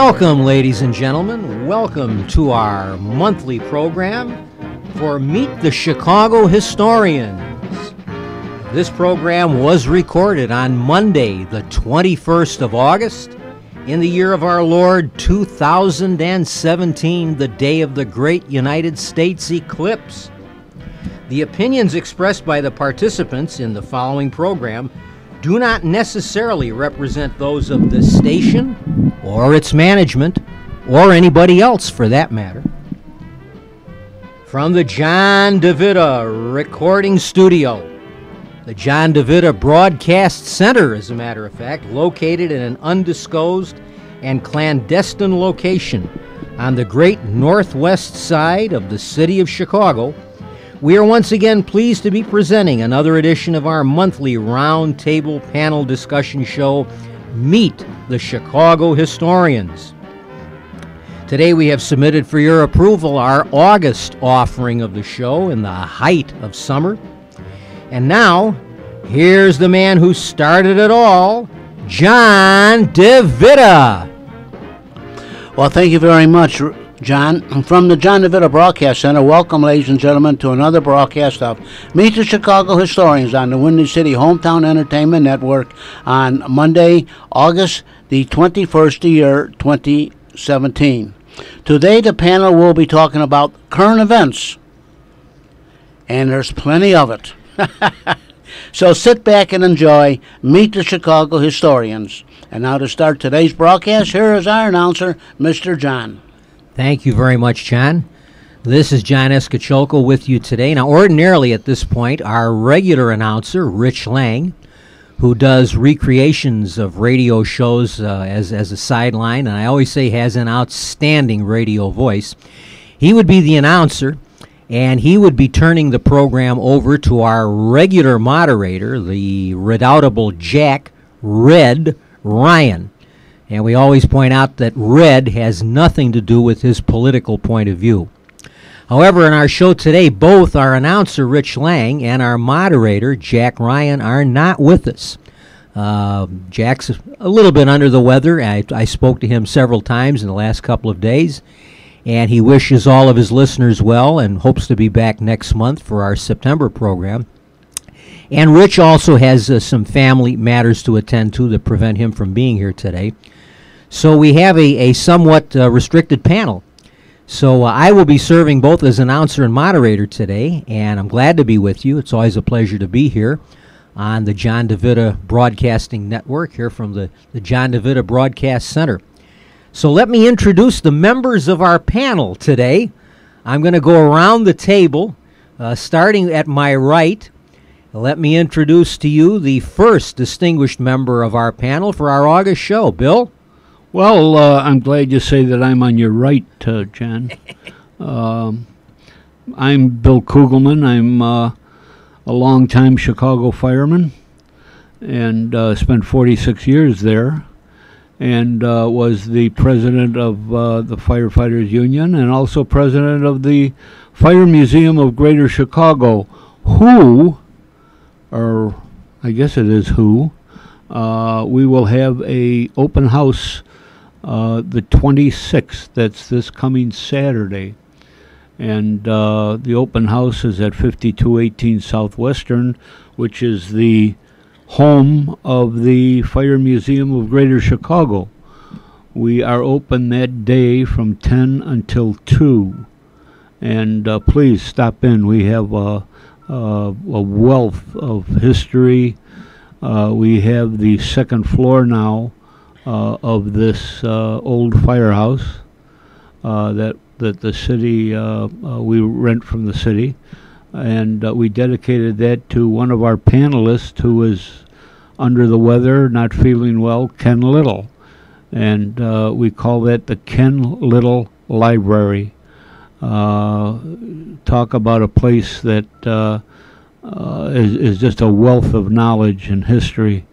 Welcome, ladies and gentlemen. Welcome to our monthly program for Meet the Chicago Historians. This program was recorded on Monday, the 21st of August, in the year of our Lord 2017, the day of the great United States eclipse. The opinions expressed by the participants in the following program do not necessarily represent those of the station or its management or anybody else for that matter. From the John DeVita Recording Studio, the John DeVita Broadcast Center, as a matter of fact, located in an undisclosed and clandestine location on the great northwest side of the city of Chicago, we are once again pleased to be presenting another edition of our monthly roundtable panel discussion show, Meet the Chicago Historians. Today we have submitted for your approval our August offering of the show in the height of summer. And now, here's the man who started it all, John DeVita. Well, thank you very much, John. From the John DeVita Broadcast Center, welcome, ladies and gentlemen, to another broadcast of Meet the Chicago Historians on the Windy City Hometown Entertainment Network on Monday, August the 21st, the year 2017. Today, the panel will be talking about current events, and there's plenty of it. So sit back and enjoy Meet the Chicago Historians. And now to start today's broadcast, here is our announcer, Mr. John. Thank you very much, John. This is John Escacholco with you today. Now, ordinarily at this point, our regular announcer, Rich Lang, who does recreations of radio shows as a sideline, and I always say has an outstanding radio voice, he would be the announcer, and he would be turning the program over to our regular moderator, the redoubtable Jack Red Ryan. And we always point out that red has nothing to do with his political point of view. However, in our show today, both our announcer, Rich Lang, and our moderator, Jack Ryan, are not with us. Jack's a little bit under the weather. I spoke to him several times in the last couple of days, and he wishes all of his listeners well and hopes to be back next month for our September program. And Rich also has some family matters to attend to that prevent him from being here today. So we have a somewhat restricted panel. So I will be serving both as announcer and moderator today, and I'm glad to be with you. It's always a pleasure to be here on the John DeVita Broadcasting Network, here from the John DeVita Broadcast Center. So let me introduce the members of our panel today. I'm going to go around the table, starting at my right. Let me introduce to you the first distinguished member of our panel for our August show. Bill? Well, I'm glad you say that I'm on your right, Jan. I'm Bill Kugelman. I'm a longtime Chicago fireman and spent 46 years there, and was the president of the Firefighters Union and also president of the Fire Museum of Greater Chicago, who, or I guess it is who, we will have a open house the 26th. That's this coming Saturday. And the open house is at 5218 Southwestern, which is the home of the Fire Museum of Greater Chicago. We are open that day from 10 until 2. And please stop in. We have a wealth of history. We have the second floor now of this old firehouse that the city, we rent from the city, and we dedicated that to one of our panelists who is under the weather, not feeling well, Ken Little, and we call that the Ken Little Library. Talk about a place that is just a wealth of knowledge and history.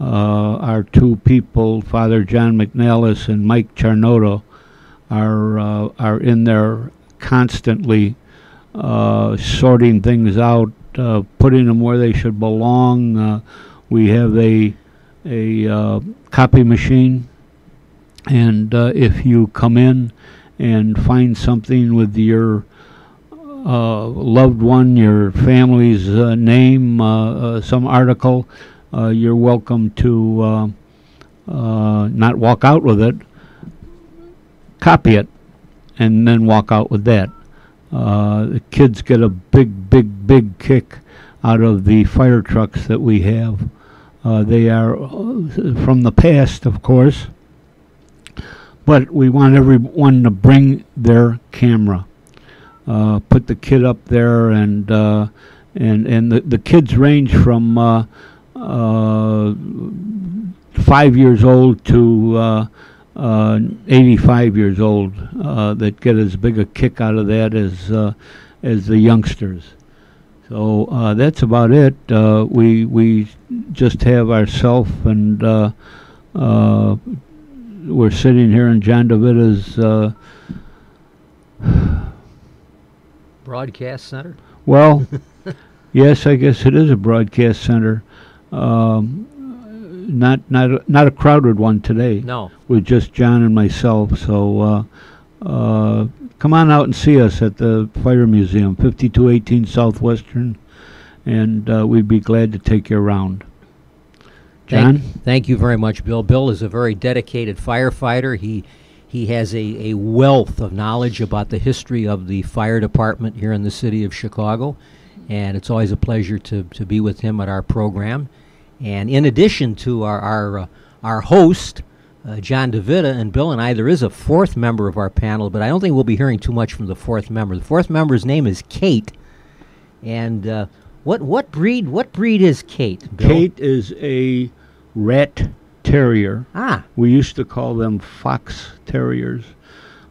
Our two people, Father John McNallis and Mike Charnoto, are in there constantly sorting things out, putting them where they should belong. We have a copy machine And if you come in and find something with your loved one, your family's name, some article, you're welcome to not walk out with it, copy it, and then walk out with that. The kids get a big kick out of the fire trucks that we have. They are from the past, of course, but we want everyone to bring their camera. Put the kid up there, and the kids range from 5 years old to 85 years old that get as big a kick out of that as the youngsters. So that's about it. We just have ourselves, and we're sitting here in John DeVita's Broadcast center? well, yes, I guess it is a broadcast center. Not a crowded one today. No. With just John and myself. So come on out and see us at the Fire Museum, 5218 Southwestern, and we'd be glad to take you around. John? Thank you very much, Bill. Bill is a very dedicated firefighter. He has a wealth of knowledge about the history of the fire department here in the city of Chicago, and it's always a pleasure to be with him at our program. And in addition to our host, John DeVita, and Bill and I, there is a fourth member of our panel, but I don't think we'll be hearing too much from the fourth member. The fourth member's name is Kate. And what breed is Kate, Bill? Kate is a rat terrier. Ah. We used to call them fox terriers,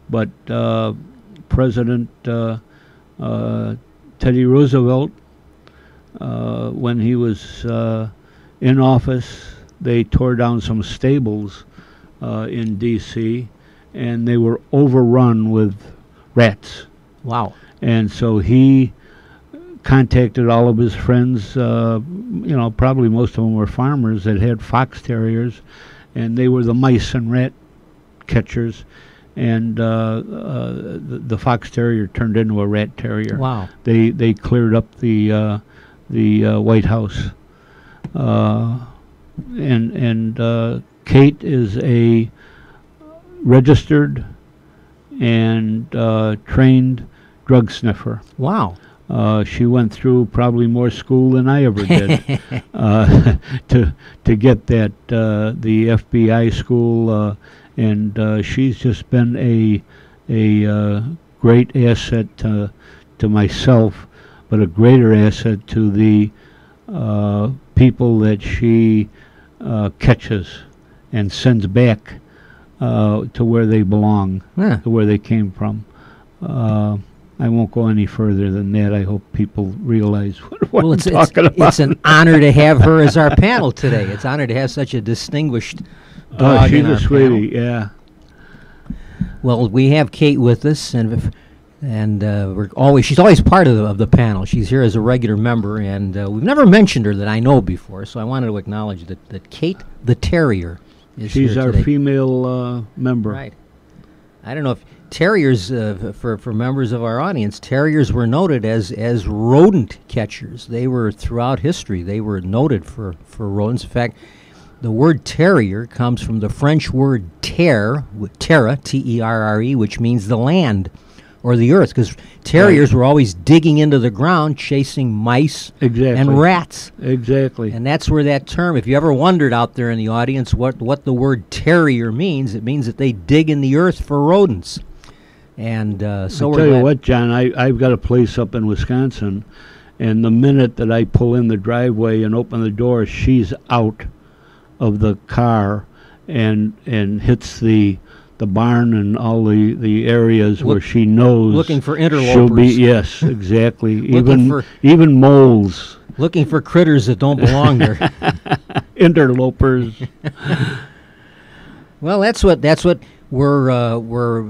but President Teddy Roosevelt, when he was in office, they tore down some stables in D.C., and they were overrun with rats. Wow. And so he contacted all of his friends, probably most of them were farmers that had fox terriers, and they were the mice and rat catchers, and the fox terrier turned into a rat terrier. Wow. They cleared up the White House. And Kate is a registered and trained drug sniffer. Wow. She went through probably more school than I ever did to get that the FBI school, and she's just been a great asset to myself, but a greater asset to the people that she catches and sends back to where they belong, to where they came from. I won't go any further than that. I hope people realize what I'm talking about. It's an honor to have her as our panel today. It's an honor to have such a distinguished dog she's in our a sweetie, panel. yeah. Well, we have Kate with us, and she's always part of the panel. She's here as a regular member, and we've never mentioned her that I know before, so I wanted to acknowledge that Kate the Terrier is She's here our today. female member. Right. I don't know if terriers, for members of our audience, terriers were noted as rodent catchers. They were, throughout history, they were noted for rodents. In fact, the word terrier comes from the French word terre, T-E-R-R-E, which means the land or the earth, because terriers were always digging into the ground, chasing mice and rats. Exactly. And that's where that term, if you ever wondered out there in the audience what the word terrier means, it means that they dig in the earth for rodents. And so I'll tell you what, John, I've got a place up in Wisconsin, and the minute that I pull in the driveway and open the door, she's out of the car and hits the barn and all the areas where she knows looking for interlopers. She'll be, yes, exactly. even moles. Looking for critters that don't belong there. Interlopers. Well, that's what we're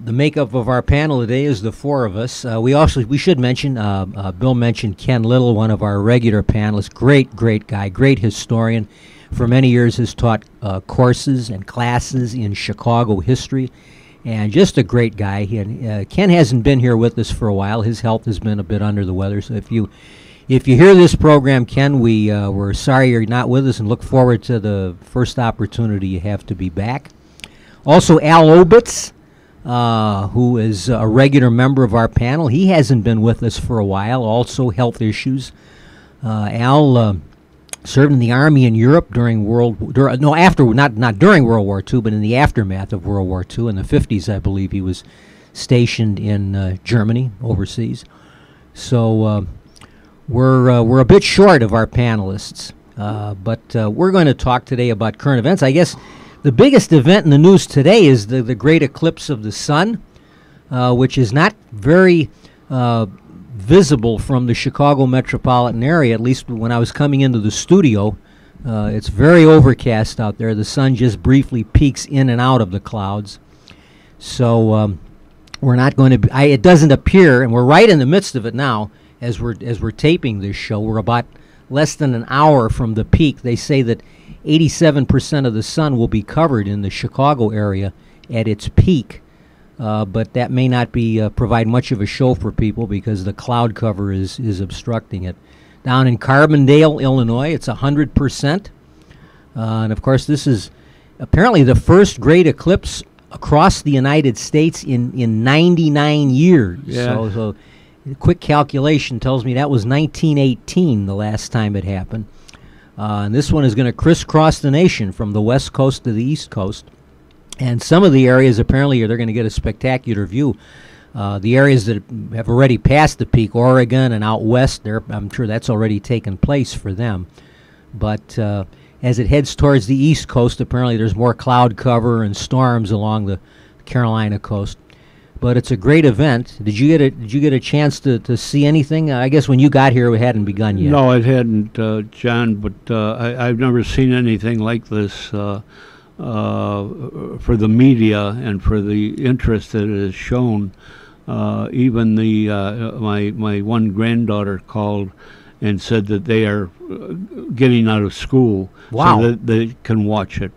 the makeup of our panel today is the four of us. We should mention Bill mentioned Ken Little, one of our regular panelists. Great guy, great historian. for many years has taught courses and classes in Chicago history, and just a great guy. Ken hasn't been here with us for a while. His health has been a bit under the weather, so if you hear this program, Ken, we're sorry you're not with us and look forward to the first opportunity you have to be back. Also, Al Obitz, who is a regular member of our panel. He hasn't been with us for a while, also health issues. Al served in the Army in Europe not during World War II, but in the aftermath of World War II. In the 50s, I believe, he was stationed in Germany, overseas. So we're a bit short of our panelists, but we're going to talk today about current events. I guess the biggest event in the news today is the great eclipse of the sun, which is not very visible from the Chicago metropolitan area. At least when I was coming into the studio, it's very overcast out there. The sun just briefly peeks in and out of the clouds. So we're not going to. It doesn't appear, and we're right in the midst of it now as we're taping this show. We're about less than an hour from the peak. They say that 87% of the sun will be covered in the Chicago area at its peak, but that may not be provide much of a show for people because the cloud cover is obstructing it. Down in Carbondale, Illinois, it's 100%, and of course this is apparently the first great eclipse across the United States in 99 years. Yeah. So quick calculation tells me that was 1918 the last time it happened. And this one is going to crisscross the nation from the west coast to the east coast. And some of the areas apparently they're going to get a spectacular view. The areas that have already passed the peak, Oregon and out west, I'm sure that's already taken place for them. But as it heads towards the east coast, apparently there's more cloud cover and storms along the Carolina coast. But it's a great event. Did you get a chance to see anything? I guess when you got here, it hadn't begun yet. No, it hadn't, John. But I've never seen anything like this for the media and for the interest that it has shown. Even my one granddaughter called and said that they are getting out of school so that they can watch it.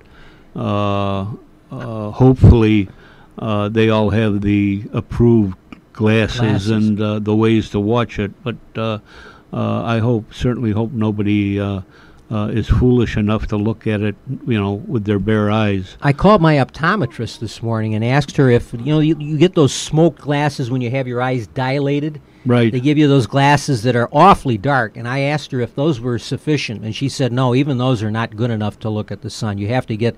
Hopefully. They all have the approved glasses. And the ways to watch it, but I certainly hope nobody is foolish enough to look at it, with their bare eyes. I called my optometrist this morning and asked her if you get those smoked glasses when you have your eyes dilated. Right. They give you those glasses that are awfully dark, and I asked her if those were sufficient, and she said no, even those are not good enough to look at the sun. You have to get.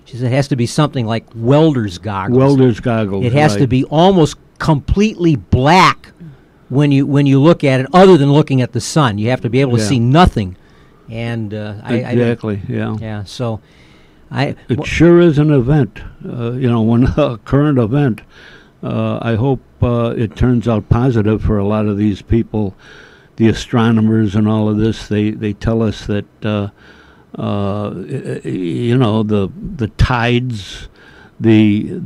She said it has to be something like welder's goggles. Welder's goggles. It has to be almost completely black when you look at it, other than looking at the sun. You have to be able to see nothing. And exactly. Yeah. So, it sure is an event. When a current event. I hope it turns out positive for a lot of these people, the astronomers and all of this. They tell us that. The tides, the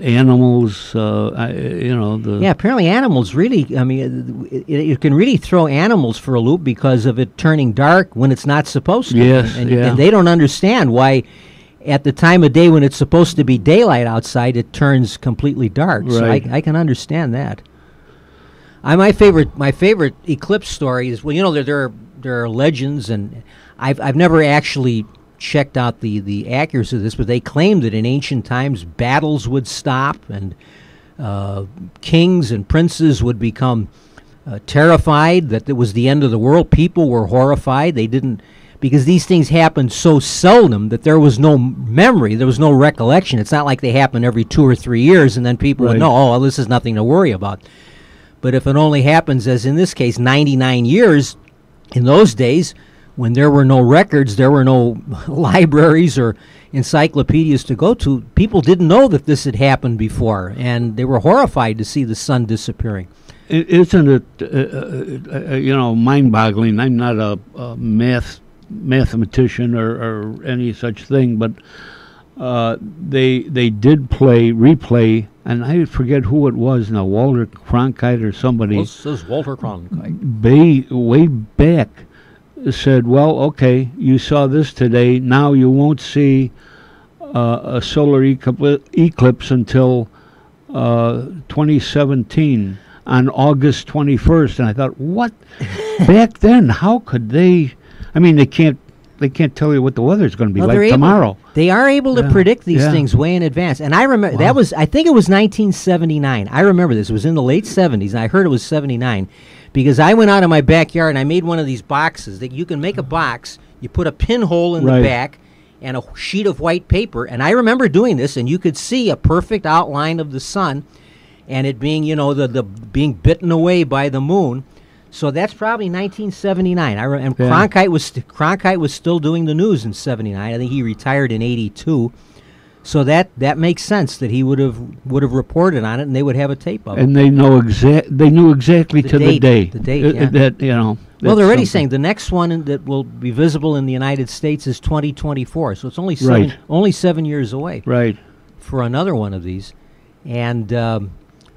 animals, apparently animals really. I mean, it can really throw animals for a loop because of it turning dark when it's not supposed to. Yes, and they don't understand why. At the time of day when it's supposed to be daylight outside, it turns completely dark. Right. So I can understand that. My favorite eclipse story is there are legends, and I've never actually checked out the accuracy of this, but they claim that in ancient times battles would stop and kings and princes would become terrified that it was the end of the world. People were horrified. They didn't, because these things happened so seldom that there was no memory, there was no recollection. It's not like they happen every 2 or 3 years and then people would know, oh, well, this is nothing to worry about. But if it only happens, as in this case, 99 years, in those days, when there were no records, there were no libraries or encyclopedias to go to, people didn't know that this had happened before, and they were horrified to see the sun disappearing. Isn't it, mind-boggling? I'm not a mathematician or any such thing, but they did replay, and I forget who it was now, Walter Cronkite or somebody. This is Walter Cronkite. Way back, said, well, okay, you saw this today. Now you won't see a solar eclipse until 2017 on August 21st. And I thought, what? Back then, how could they? I mean, they can't tell you what the weather's going to be like tomorrow. They are able to predict these things way in advance. And I remember I think it was 1979. I remember this. It was in the late 70s, and I heard it was 79 because I went out in my backyard and I made one of these boxes that you can make a box. You put a pinhole in the back and a sheet of white paper. And I remember doing this, and you could see a perfect outline of the sun and it being, the being bitten away by the moon. So that's probably 1979. Cronkite was still doing the news in 79. I think he retired in 82. So that makes sense that he would have reported on it, and they would have a tape of it. And they knew exactly the to date, the day. Yeah. Well, they're already saying the next one that will be visible in the United States is 2024. So it's only 7 years away. Right. For another one of these, and.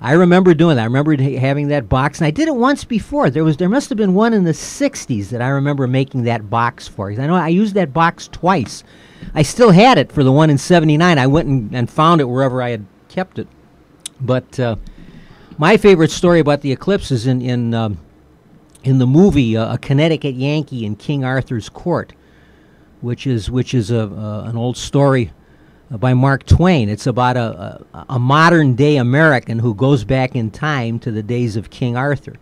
I remember doing that. I remember having that box, and I did it once before. There must have been one in the 60s that I remember making that box for. I know I used that box twice. I still had it for the one in 79. I went and found it wherever I had kept it. But my favorite story about the eclipse is in the movie A Connecticut Yankee in King Arthur's Court, which is an old story by Mark Twain. It's about a modern-day American who goes back in time to the days of King Arthur.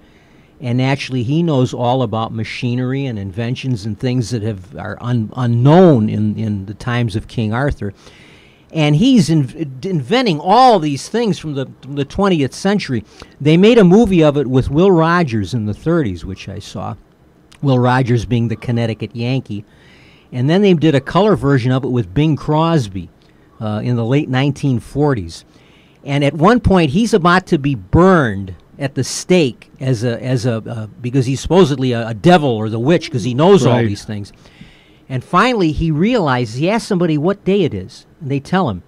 And actually, he knows all about machinery and inventions and things that are unknown in the times of King Arthur. And he's inventing all these things from the 20th century. They made a movie of it with Will Rogers in the 30s, which I saw. Will Rogers being the Connecticut Yankee. And then they did a color version of it with Bing Crosby. In the late 1940s, and at one point he's about to be burned at the stake because he's supposedly a devil or the witch because he knows all these things. And finally he realizes, he asks somebody what day it is, and they tell him,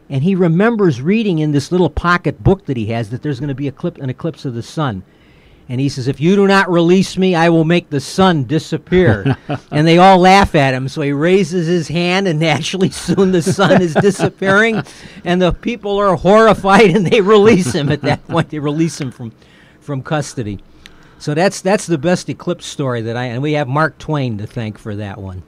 and he remembers reading in this little pocket book that he has that there's going to be an eclipse of the sun. And he says, if you do not release me, I will make the sun disappear. And they all laugh at him. So he raises his hand, and naturally soon the sun is disappearing. And the people are horrified, and they release him at that point. They release him from custody. So that's the best eclipse story and we have Mark Twain to thank for that one.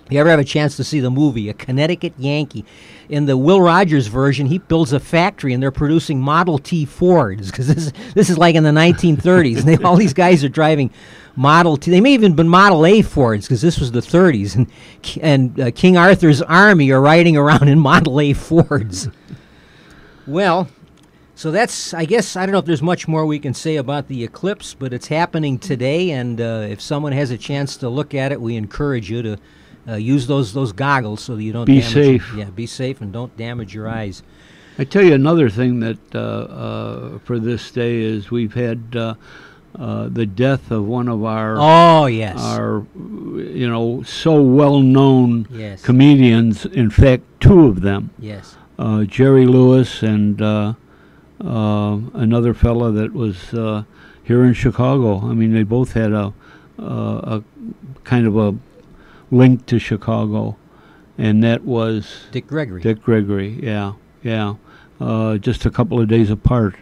If you ever have a chance to see the movie, A Connecticut Yankee, in the Will Rogers version, he builds a factory and they're producing Model T Fords because this is like in the 1930s, and all these guys are driving Model T. They may have even been Model A Fords because this was the 30s, and King Arthur's army are riding around in Model A Fords. Well, so that's, I guess, I don't know if there's much more we can say about the eclipse, but it's happening today, and if someone has a chance to look at it, we encourage you to use those goggles so that you don't be safe. Yeah, be safe and don't damage your eyes. I tell you another thing that for this day is we've had the death of one of our our so well known comedians. In fact, two of them. Yes. Jerry Lewis and another fella that was here in Chicago. I mean, they both had a kind of a link to Chicago, and that was Dick Gregory. Yeah. Just a couple of days apart,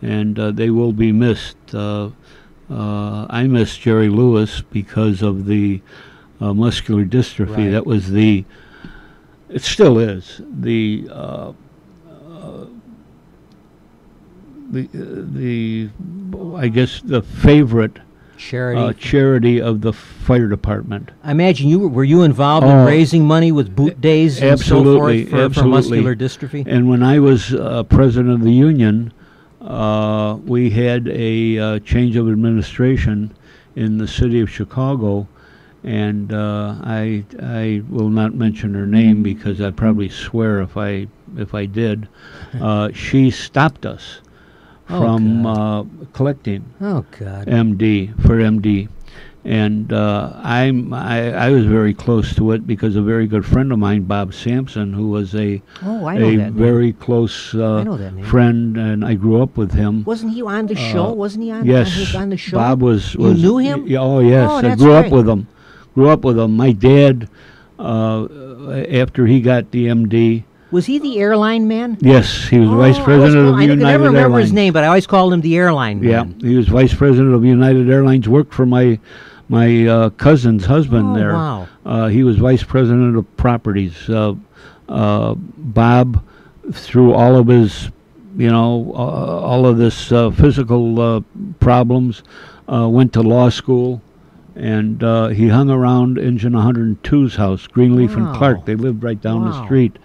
and they will be missed. I miss Jerry Lewis because of the muscular dystrophy. Right. That was it still is the I guess the favorite charity of the fire department. I imagine were you involved in raising money with boot days and so forth for muscular dystrophy? And when I was president of the union, we had a change of administration in the city of Chicago, and I will not mention her name because I'd probably swear if I did. She stopped us from collecting. Oh God! MD, and I was very close to it because a very good friend of mine, Bob Sampson, who was a very close friend, and I grew up with him. Wasn't he on the show? Wasn't he on? Yes, on the show. Bob was. You knew him? Oh yes, Oh, I grew up with him. grew up with him. My dad, after he got the MD. Was he the airline man? Yes, he was vice president of United Airlines. I never remember his name, but I always called him the airline man. Yeah, he was vice president of United Airlines. Worked for my cousin's husband there. Wow. He was vice president of properties. Bob, through all of his, all of this physical problems, went to law school, and he hung around Engine 102's house, Greenleaf and Clark. They lived right down the street.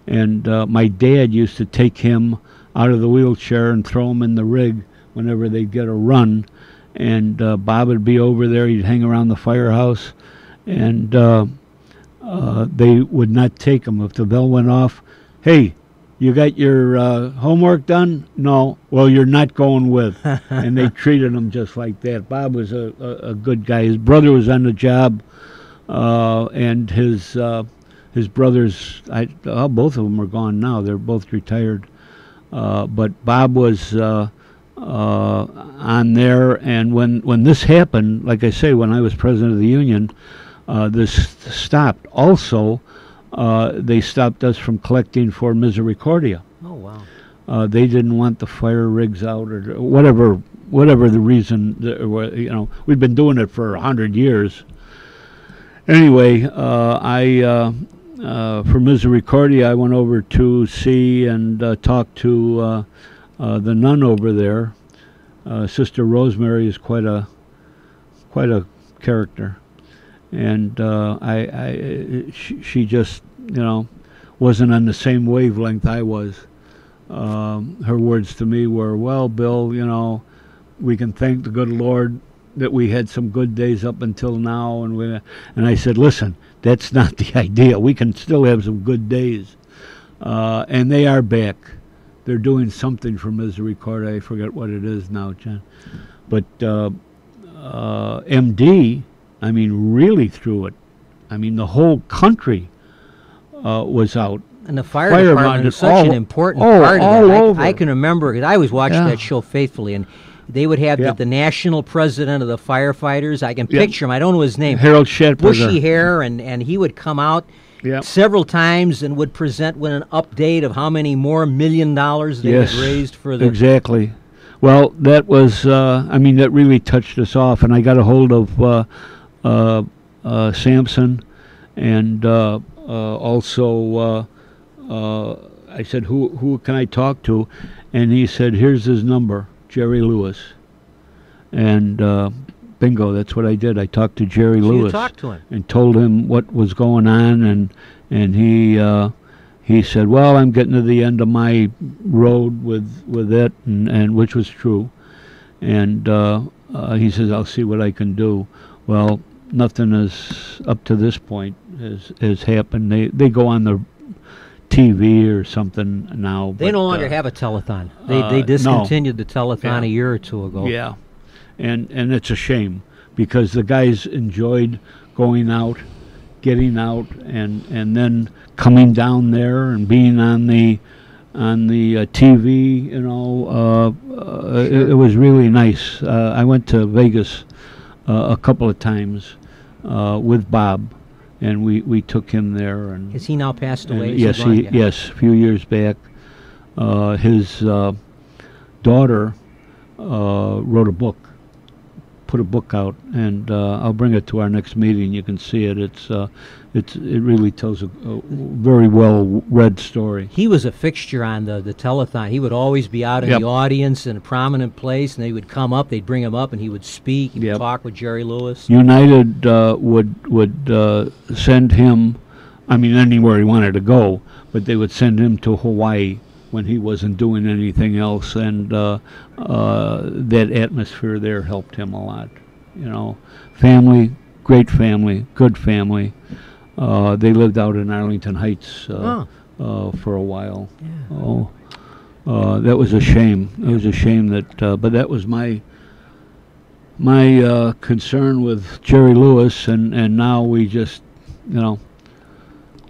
And my dad used to take him out of the wheelchair and throw him in the rig whenever they'd get a run. And Bob would be over there. He'd hang around the firehouse, and they would not take him. If the bell went off, hey, you got your homework done? No. Well, you're not going with. And they treated him just like that. Bob was a good guy. His brother was on the job, and his brothers, both of them are gone now. They're both retired. But Bob was on there, and when this happened, like I say, when I was president of the union, this stopped. Also, they stopped us from collecting for Misericordia. Oh, wow. They didn't want the fire rigs out, or whatever the reason. We've been doing it for 100 years. Anyway, for Misericordia, I went over to see and talk to the nun over there. Sister Rosemary is quite a character, and she just wasn't on the same wavelength I was. Her words to me were, "Well, Bill, we can thank the good Lord that we had some good days up until now," and I said, "Listen, that's not the idea. We can still have some good days," and they are back. They're doing something for Misericordia. I forget what it is now, John. But MD, really threw it. The whole country was out. And the fire department is such an important part of that. I can remember, because I always watched that show faithfully, and they would have the national president of the firefighters. I can picture him. I don't know his name. Harold Shedberger. Bushy hair, and he would come out several times and would present with an update of how many more $1 million they had raised for the... Exactly. Well, that was, that really touched us off, and I got a hold of Sampson, and also I said, who can I talk to? And he said, here's his number, Jerry Lewis. And bingo, that's what I did. I talked to Jerry Lewis. You talked to him? And told him what was going on, and he said, well, I'm getting to the end of my road with it, and which was true. And he says, I'll see what I can do. Well, nothing is up to this point has happened. They go on the TV or something now. They no longer have a telethon. They discontinued the telethon a year or two ago. Yeah, and it's a shame, because the guys enjoyed going out, getting out, and then coming down there and being on the TV. It was really nice. I went to Vegas a couple of times with Bob, and we took him there. And has he now passed away? Yes, yes, a few years back. His daughter wrote a book, put a book out, and I'll bring it to our next meeting. You can see it. It really tells a very well read story. He was a fixture on the telethon. He would always be out in the audience in a prominent place, and they would come up. They'd bring him up, and he would speak. He would talk with Jerry Lewis. United would send him, anywhere he wanted to go, but they would send him to Hawaii when he wasn't doing anything else, and that atmosphere there helped him a lot. Family, great family, good family. They lived out in Arlington Heights for a while. Yeah. That was a shame. It was a shame that, but that was my concern with Jerry Lewis, and now we just,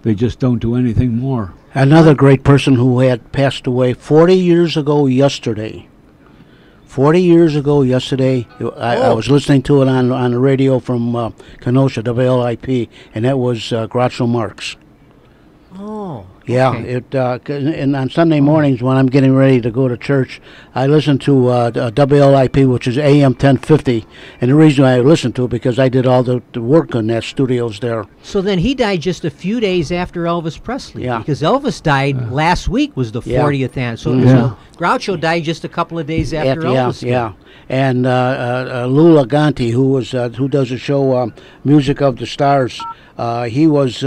they just don't do anything more. Another great person who had passed away 40 years ago yesterday. 40 years ago yesterday. I was listening to it on the radio from Kenosha, WLIP, and that was Groucho Marx. Oh. Yeah, okay. And on Sunday mornings when I'm getting ready to go to church, I listen to WLIP, which is AM 1050. And the reason I listen to it because I did all the work on that studios there. So then he died just a few days after Elvis Presley. Yeah. Because Elvis died last week was the 40th anniversary. So Groucho died just a couple of days after Elvis. Yeah. And Lou Laganti, who does the show Music of the Stars, he was.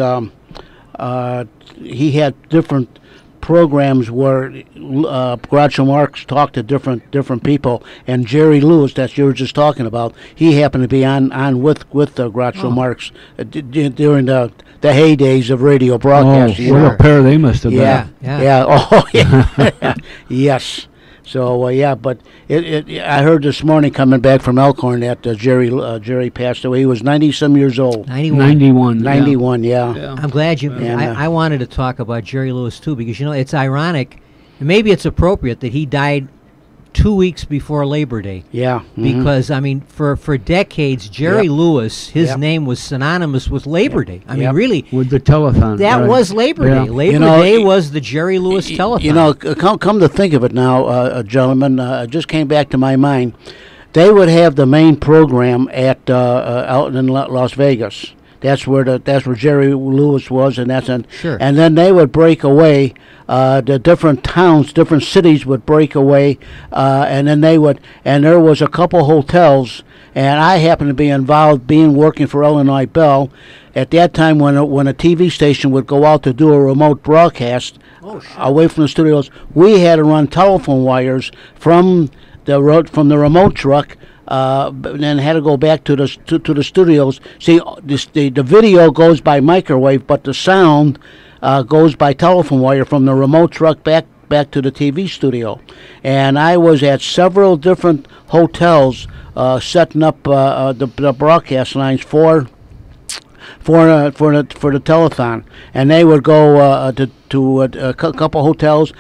He had different programs where Groucho Marx talked to different people, and Jerry Lewis, that you were just talking about, he happened to be on with Groucho Marx during the heydays of radio broadcasting. Oh, what a pair they must have been. Yeah. Oh, yeah. Yes. So but I heard this morning coming back from Elkhorn that Jerry passed away. He was 90-some years old. 91. Yeah. I'm glad you. I wanted to talk about Jerry Lewis too because it's ironic, and maybe it's appropriate that he died 2 weeks before Labor Day. Yeah. Because I mean, for decades, Jerry Lewis, his name was synonymous with Labor Day. I mean, really, with the telethon. That was Labor Day. Labor Day was the Jerry Lewis telethon. Come to think of it now, gentlemen, just came back to my mind. They would have the main program at out in Las Vegas. That's where Jerry Lewis was, and and then they would break away. The different towns, different cities would break away, and then there was a couple hotels, and I happened to be involved, working for Illinois Bell, at that time when a TV station would go out to do a remote broadcast away from the studios, we had to run telephone wires from the remote truck. And then had to go back to the studios. See, the video goes by microwave, but the sound goes by telephone wire from the remote truck back to the TV studio. And I was at several different hotels setting up the broadcast lines for the telethon, and they would go to a couple hotels.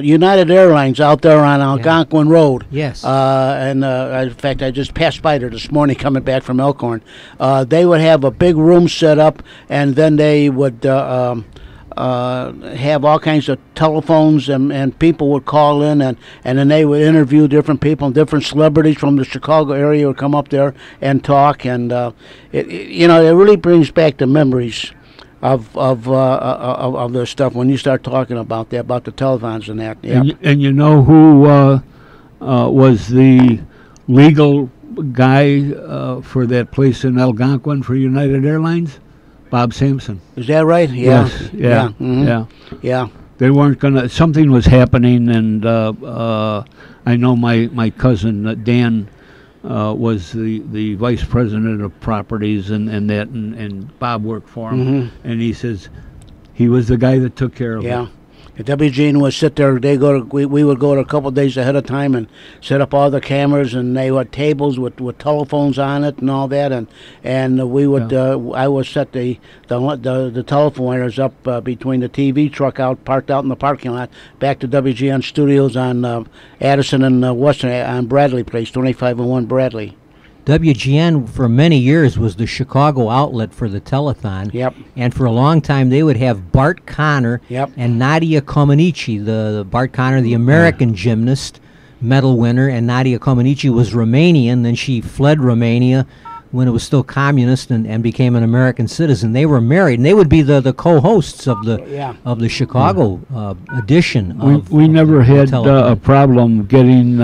United Airlines out there on Algonquin Road. Yes. And in fact, I just passed by there this morning coming back from Elkhorn. They would have a big room set up, and then they would have all kinds of telephones, and people would call in, and then they would interview different people, different celebrities from the Chicago area would come up there and talk, and it really brings back the memories of the stuff when you start talking about that, about the telethons and that. Yeah. And you know who was the legal guy for that place in Algonquin for United Airlines? Bob Sampson. Is that right? Yeah. Yes. Yeah. Mm-hmm. Yeah. They weren't gonna. Something was happening, and I know my cousin Dan was the vice president of properties and that, and Bob worked for him, and he says he was the guy that took care of it. The WGN would sit there. We would go to a couple of days ahead of time and set up all the cameras, and they had tables with telephones on it and all that, and we would I would set the telephone wires up between the TV truck parked out in the parking lot back to WGN studios on Addison and Western on Bradley Place, 2501 Bradley. WGN for many years was the Chicago outlet for the telethon. Yep. And for a long time they would have Bart Connor and Nadia Comaneci, the Bart Connor, the American gymnast, medal winner, and Nadia Comaneci was Romanian. Then she fled Romania when it was still communist and became an American citizen. They were married, and they would be the co-hosts of the Chicago edition. We never had a problem getting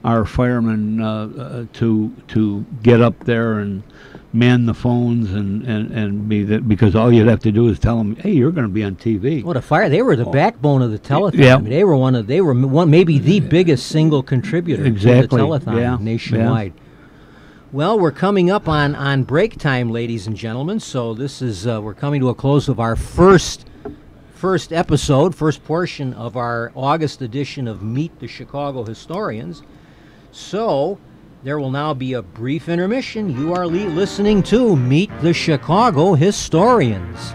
our firemen to get up there and man the phones and be that, because all you'd have to do is tell them, hey, you're going to be on TV. What a fire! They were the backbone of the telethon. Yeah. I mean, they were maybe the biggest single contributor to the telethon nationwide. Yeah. Well, we're coming up on break time, ladies and gentlemen. So this is we're coming to a close of our first episode, first portion of our August edition of Meet the Chicago Historians. So there will now be a brief intermission. You are listening to Meet the Chicago Historians.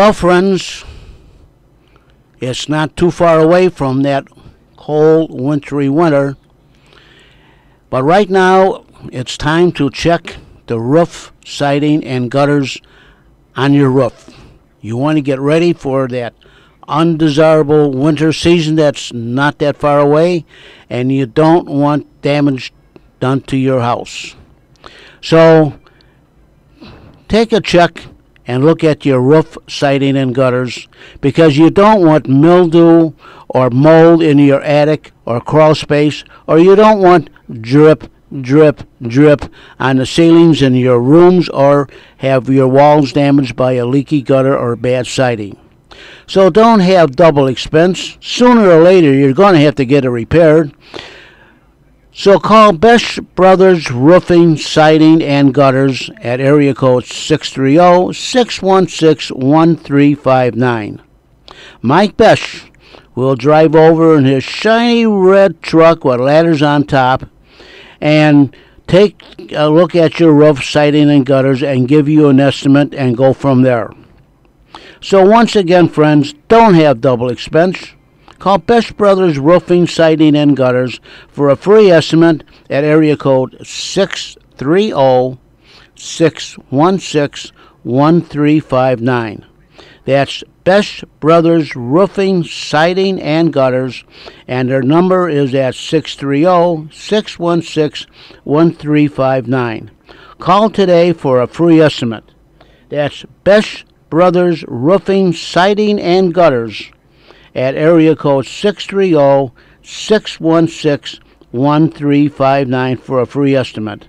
Well, friends, it's not too far away from that cold, wintry winter. But right now, it's time to check the roof, siding, and gutters on your roof. You want to get ready for that undesirable winter season that's not that far away, and you don't want damage done to your house. So take a check and look at your roof, siding, and gutters, because you don't want mildew or mold in your attic or crawl space, or you don't want drip, drip, drip on the ceilings in your rooms, or have your walls damaged by a leaky gutter or bad siding. So don't have double expense. Sooner or later, you're going to have to get it repaired. So call Best Brothers Roofing, Siding, and Gutters at area code 630-616-1359. Mike Besh will drive over in his shiny red truck with ladders on top and take a look at your roof, siding, and gutters and give you an estimate and go from there. So once again, friends, don't have double expense. Call Best Brothers Roofing, Siding, and Gutters for a free estimate at area code 630-616-1359. That's Best Brothers Roofing, Siding, and Gutters, and their number is at 630-616-1359. Call today for a free estimate. That's Best Brothers Roofing, Siding, and Gutters at area code 630-616-1359 for a free estimate.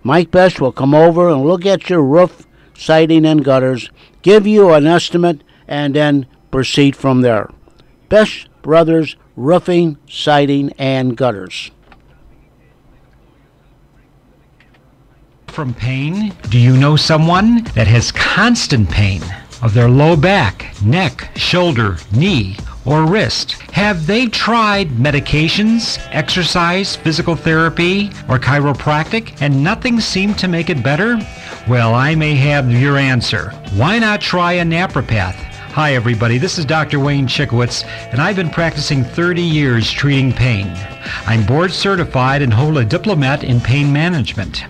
Mike Best will come over and look at your roof, siding, and gutters, give you an estimate, and then proceed from there. Best Brothers Roofing, Siding, and Gutters. From pain? Do you know someone that has constant pain of their low back, neck, shoulder, knee, or wrist? Have they tried medications, exercise, physical therapy, or chiropractic, and nothing seemed to make it better? Well, I may have your answer. Why not try a napropath? Hi everybody, this is Dr. Wayne Chickowitz, and I've been practicing 30 years treating pain. I'm board certified and hold a diplomate in pain management.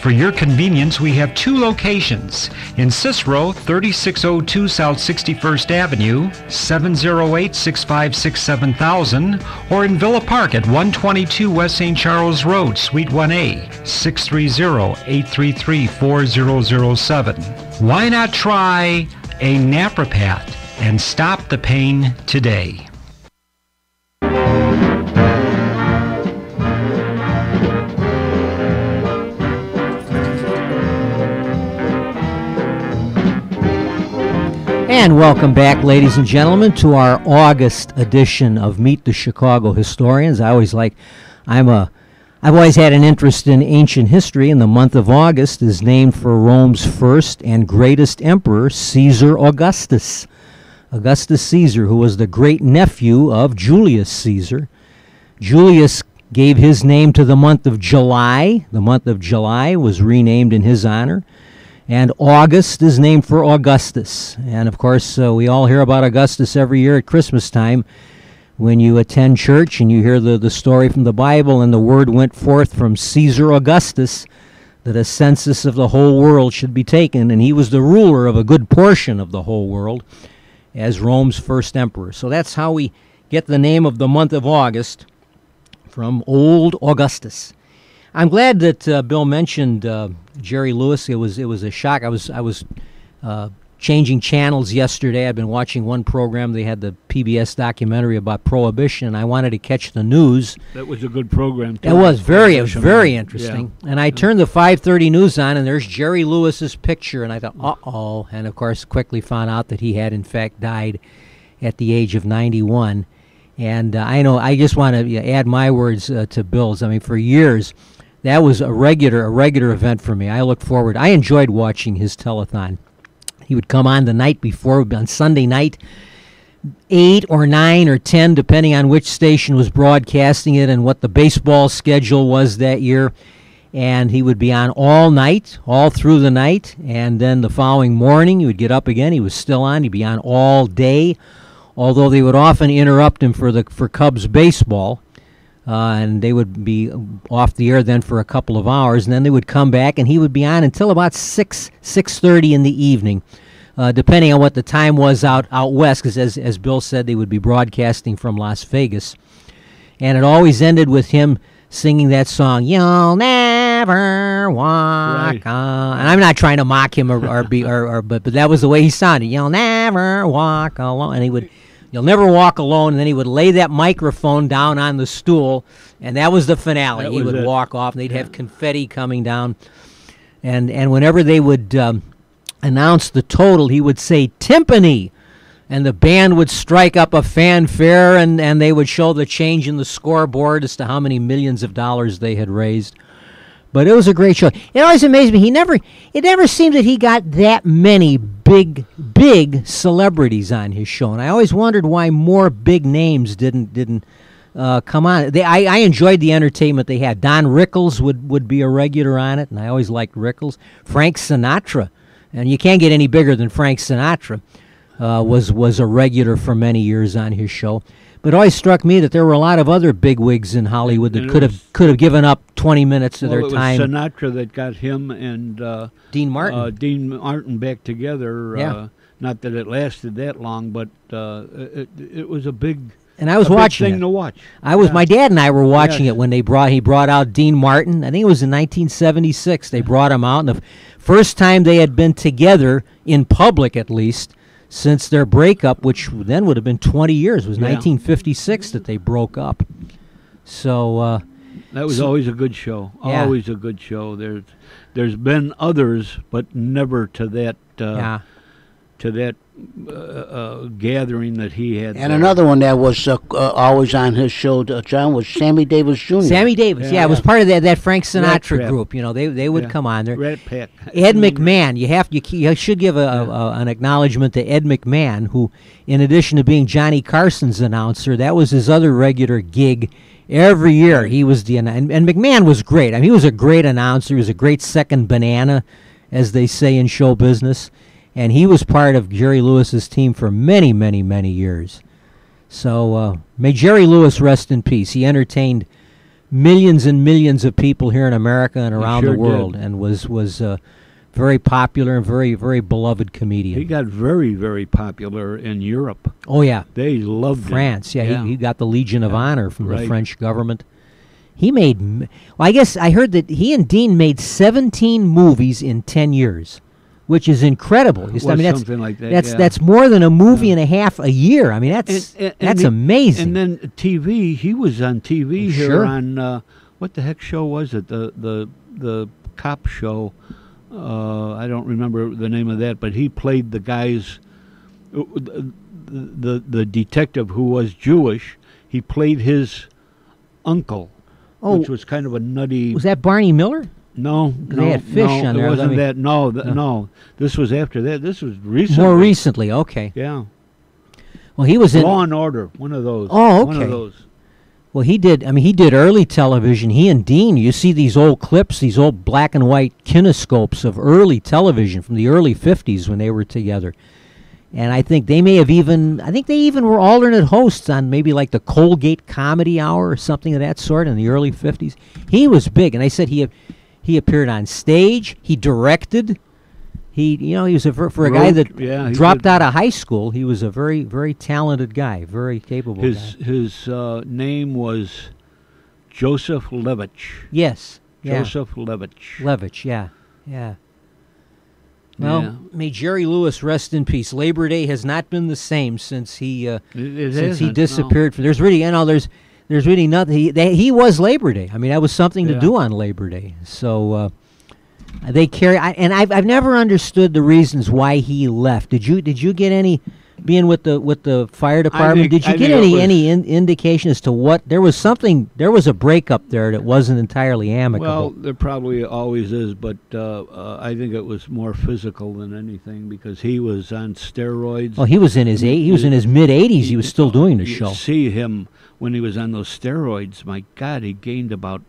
For your convenience, we have two locations. In Cicero, 3602 South 61st Avenue, 708-656-7000, or in Villa Park at 122 West St. Charles Road, Suite 1A, 630-833-4007. Why not try a napropath and stop the pain today? And welcome back, ladies and gentlemen, to our August edition of Meet the Chicago Historians. I've always had an interest in ancient history, and the month of August is named for Rome's first and greatest emperor, Caesar Augustus. Augustus Caesar, who was the great-nephew of Julius Caesar. Julius gave his name to the month of July. The month of July was renamed in his honor. And August is named for Augustus. And, of course, we all hear about Augustus every year at Christmas time, when you attend church and you hear the story from the Bible, and the word went forth from Caesar Augustus that a census of the whole world should be taken, and he was the ruler of a good portion of the whole world as Rome's first emperor. So that's how we get the name of the month of August, from old Augustus. I'm glad that Bill mentioned Jerry Lewis. It was a shock. I was changing channels yesterday. I've been watching one program. They had the PBS documentary about Prohibition. I wanted to catch the news. That was a good program, too. It was very interesting. Yeah. And I turned the 5:30 news on, and there's Jerry Lewis's picture, and I thought, uh-oh. And, of course, quickly found out that he had, in fact, died at the age of 91. And I just want to add my words to Bill's. I mean, for years, that was a regular event for me. I looked forward. I enjoyed watching his telethon. He would come on the night before, on Sunday night, 8 or 9 or 10, depending on which station was broadcasting it and what the baseball schedule was that year. and he would be on all night, all through the night, and then the following morning he would get up again. He was still on. He'd be on all day, although they would often interrupt him for Cubs baseball, and they would be off the air then for a couple of hours, and then they would come back, and he would be on until about 6:30 in the evening, depending on what the time was out west, because as Bill said, they would be broadcasting from Las Vegas. And it always ended with him singing that song, "You'll Never Walk On." And I'm not trying to mock him but that was the way he sounded. "You'll never walk alone." And he would, "You'll never walk alone." And then he would lay that microphone down on the stool, and that was the finale. He would walk off, and they'd have confetti coming down. And whenever they would announce the total, he would say, "Timpani." And the band would strike up a fanfare, and they would show the change in the scoreboard as to how many millions of dollars they had raised. But it was a great show. It always amazed me. It never seemed that he got that many big celebrities on his show, and I always wondered why more big names didn't come on. I enjoyed the entertainment they had. Don Rickles would be a regular on it, and I always liked Rickles. Frank Sinatra, and you can't get any bigger than Frank Sinatra. Was a regular for many years on his show, but it always struck me that there were a lot of other bigwigs in Hollywood that could have given up 20 minutes of their time. It was Sinatra that got him and Dean Martin. Dean Martin back together. Not that it lasted that long, but it was a big. And I was watching thing to watch. My dad and I were watching it when he brought out Dean Martin. I think it was in 1976. They brought him out, and the first time they had been together in public, at least, since their breakup, which then would have been 20 years. It was 1956 that they broke up. So that was always a good show. Always a good show. There's been others, but never to that gathering that he had. And another one that was always on his show, John, was Sammy Davis Jr. Sammy Davis, it was part of that Frank Sinatra group. You know, they would come on there. Rat Pack. Ed McMahon, you should give an acknowledgement to Ed McMahon, who, in addition to being Johnny Carson's announcer, that was his other regular gig. Every year he was and McMahon was great. I mean, he was a great announcer. He was a great second banana, as they say in show business. And he was part of Jerry Lewis's team for many, many, many years. So may Jerry Lewis rest in peace. He entertained millions and millions of people here in America and around the world, and was very popular and very, very beloved comedian. He got very, very popular in Europe. Oh, yeah. They loved France, him. He got the Legion of Honor from the French government. He made, well, I guess I heard that he and Dean made 17 movies in 10 years. Which is incredible. I mean, something like that. That's more than a movie and a half a year. I mean, that's amazing. And then TV, he was on TV here on what the heck show was it? The cop show. I don't remember the name of that, but he played the guy's the detective who was Jewish. He played his uncle, which was kind of a nutty. Was that Barney Miller? No, they had fish on there. It wasn't that. No. This was after that. This was recently. More recently, okay. Yeah. Well, he was in Law and Order. One of those. Oh, okay. One of those. Well, he did. I mean, he did early television. He and Dean. You see these old clips, these old black and white kinescopes of early television from the early '50s when they were together. And I think they may have even. I think they even were alternate hosts on maybe like the Colgate Comedy Hour or something of that sort in the early '50s. He was big, and they said he appeared on stage. He directed. He was for a guy that dropped out of high school. He was a very, very talented guy, very capable guy. His name was Joseph Levitch. Yes. Joseph Levitch. Levitch, yeah. Well, may Jerry Lewis rest in peace. Labor Day has not been the same since he disappeared. No. There's really nothing. He was Labor Day. I mean, that was something to do on Labor Day. So they carry. And I've never understood the reasons why he left. Did you get any? Being with the fire department, did you get any indication as to what there was something? There was a breakup there that wasn't entirely amicable. Well, there probably always is, but I think it was more physical than anything because he was on steroids. Well, he was in his mid 80s. He was still doing the show. See him when he was on those steroids. My God, he gained about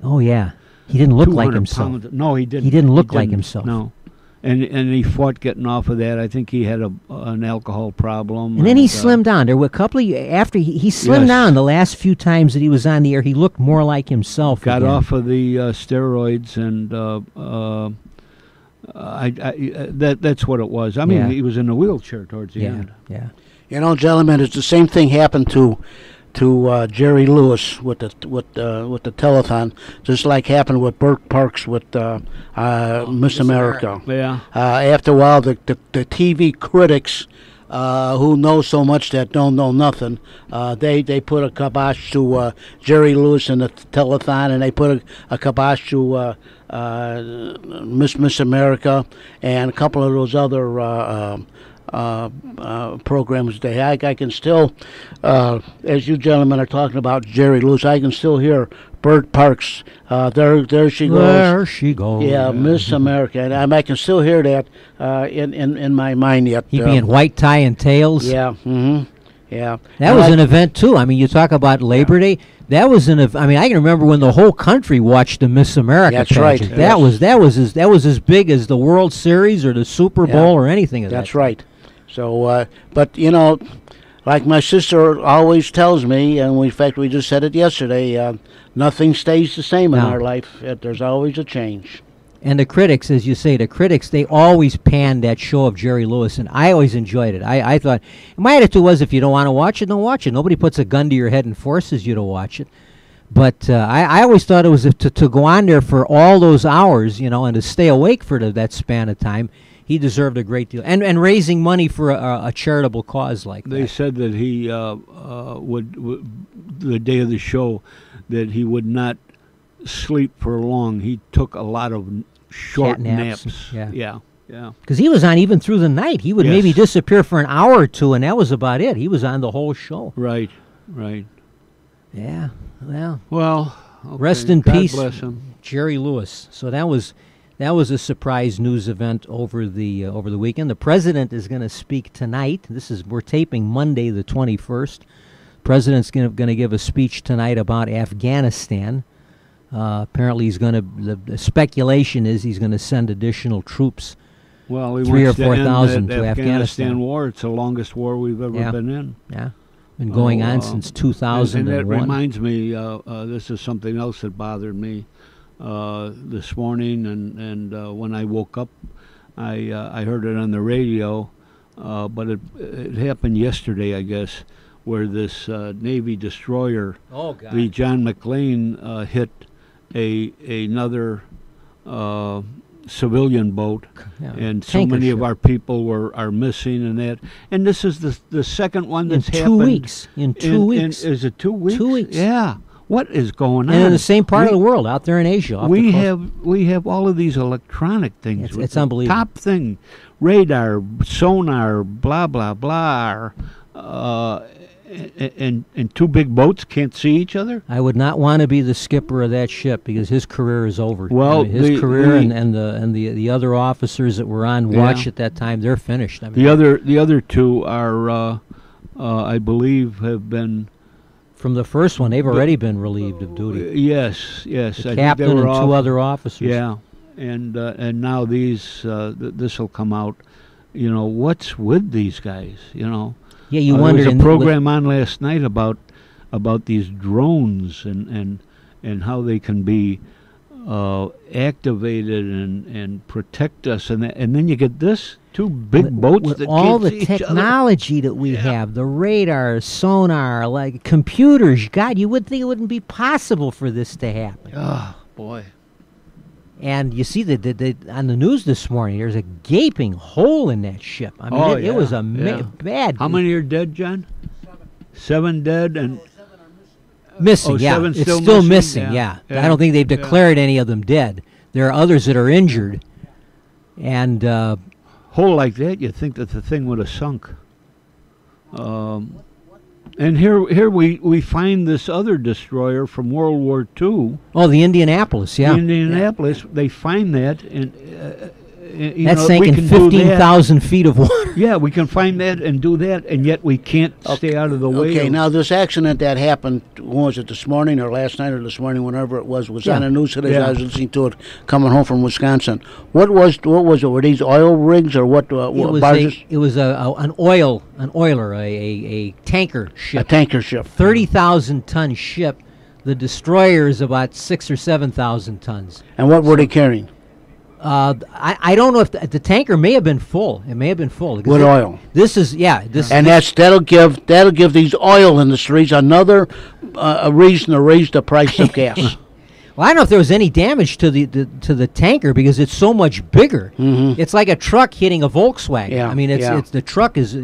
He didn't look like 200 himself. pounds. No, he didn't. He didn't look like himself. No. And he fought getting off of that. I think he had an alcohol problem. And then he slimmed down. There were a couple of after he slimmed down the last few times that he was on the air. He looked more like himself. Got again. off of the steroids, and that's what it was. I mean, he was in a wheelchair towards the end. Yeah. You know, gentlemen, it's the same thing happened to Jerry Lewis with the telethon, just like happened with Burt Parks with Miss America. Yeah. After a while, the TV critics who know so much that don't know nothing, they put a kibosh to Jerry Lewis and the telethon, and they put a kibosh to Miss America and a couple of those other programs they had. I can still, as you gentlemen are talking about Jerry Lewis, I can still hear Burt Parks. There she goes. There she goes. Yeah, Miss America, and I can still hear that in my mind yet. He'd be in white tie and tails. Yeah. Mm-hmm. Yeah. That was an event too. I mean, you talk about Labor Day. That was I mean, I can remember when the whole country watched the Miss America That's pageant. right. That was as big as the World Series or the Super Bowl or anything of that. That's right. So, but you know, like my sister always tells me, and in fact we just said it yesterday, nothing stays the same in our life. There's always a change. And the critics, as you say, they always panned that show of Jerry Lewis, and I always enjoyed it. I thought, my attitude was, if you don't want to watch it, don't watch it. Nobody puts a gun to your head and forces you to watch it. But I always thought it was to go on there for all those hours, you know, and to stay awake for that span of time. He deserved a great deal, and raising money for a charitable cause like that. They said that he would the day of the show that he would not sleep for long. He took a lot of short Cat naps. Yeah. Because he was on even through the night. He would maybe disappear for an hour or two, and that was about it. He was on the whole show. Right. Yeah. Well, okay. Rest in God peace, bless him. Jerry Lewis. So that was a surprise news event over the weekend. The president is going to speak tonight. We're taping Monday the 21st. President's going to give a speech tonight about Afghanistan. Apparently, he's going to. The speculation is he's going to send additional troops. Well, he 3,000 or wants to 4,000 end to that Afghanistan war. It's the longest war we've ever been in. Yeah, been going on since 2001. And that reminds me. This is something else that bothered me this morning, and when I woke up, I heard it on the radio, but it happened yesterday, I guess, where this Navy destroyer, the John McLean, hit another civilian boat, and so many ship. of our people are missing, and this is the second one that's in 2 happened weeks. In 2 weeks, is it 2 weeks? 2 weeks. Yeah. What is going on? And in the same part of the world, out there in Asia. We have all of these electronic things. It's unbelievable. Top thing, radar, sonar, blah blah blah. And two big boats can't see each other. I would not want to be the skipper of that ship because his career is over. Well, his career and the other officers that were on watch at that time, they're finished. I mean, the other two are, I believe, have been. From the first one, they've already been relieved of duty. Yes. The captain and two other officers. Yeah, and now these this will come out. You know, what's with these guys? You know. Yeah, you wondered. There was a program on last night about these drones and how they can be activated and protect us, and then you get this. Two big boats with that all can't the see each other. technology that we have, the radar, sonar, like computers. God, you would think it wouldn't be possible for this to happen. Oh boy! And you see that on the news this morning, there's a gaping hole in that ship. I mean, it was a bad. How many are dead, John? 7 dead and missing. Yeah, 7 it's still still missing? missing. Yeah. I don't think they've declared any of them dead. There are others that are injured, and. Hole like that, you'd think that the thing would have sunk. And here we find this other destroyer from World War II. Oh, the Indianapolis, yeah. The Indianapolis, they find that, and That's we sinking can do that. 15,000 feet of water. Yeah, we can find that and do that, and yet we can't stay out of the way. Okay, now this accident that happened, was it this morning or last night or this morning, whenever it was on the news today. Yeah. I was listening to it coming home from Wisconsin. What was it? Were these oil rigs or what? Barges? It was an oiler, a tanker ship. A tanker ship. 30,000 ton ship. The destroyer is about 6,000 or 7,000 tons. And what were they carrying? I don't know if the tanker may have been full. It may have been full. With oil. This is this. And that'll give these oil industries another a reason to raise the price of gas. Well, I don't know if there was any damage to the tanker because it's so much bigger. Mm-hmm. It's like a truck hitting a Volkswagen. Yeah, I mean, it's the truck is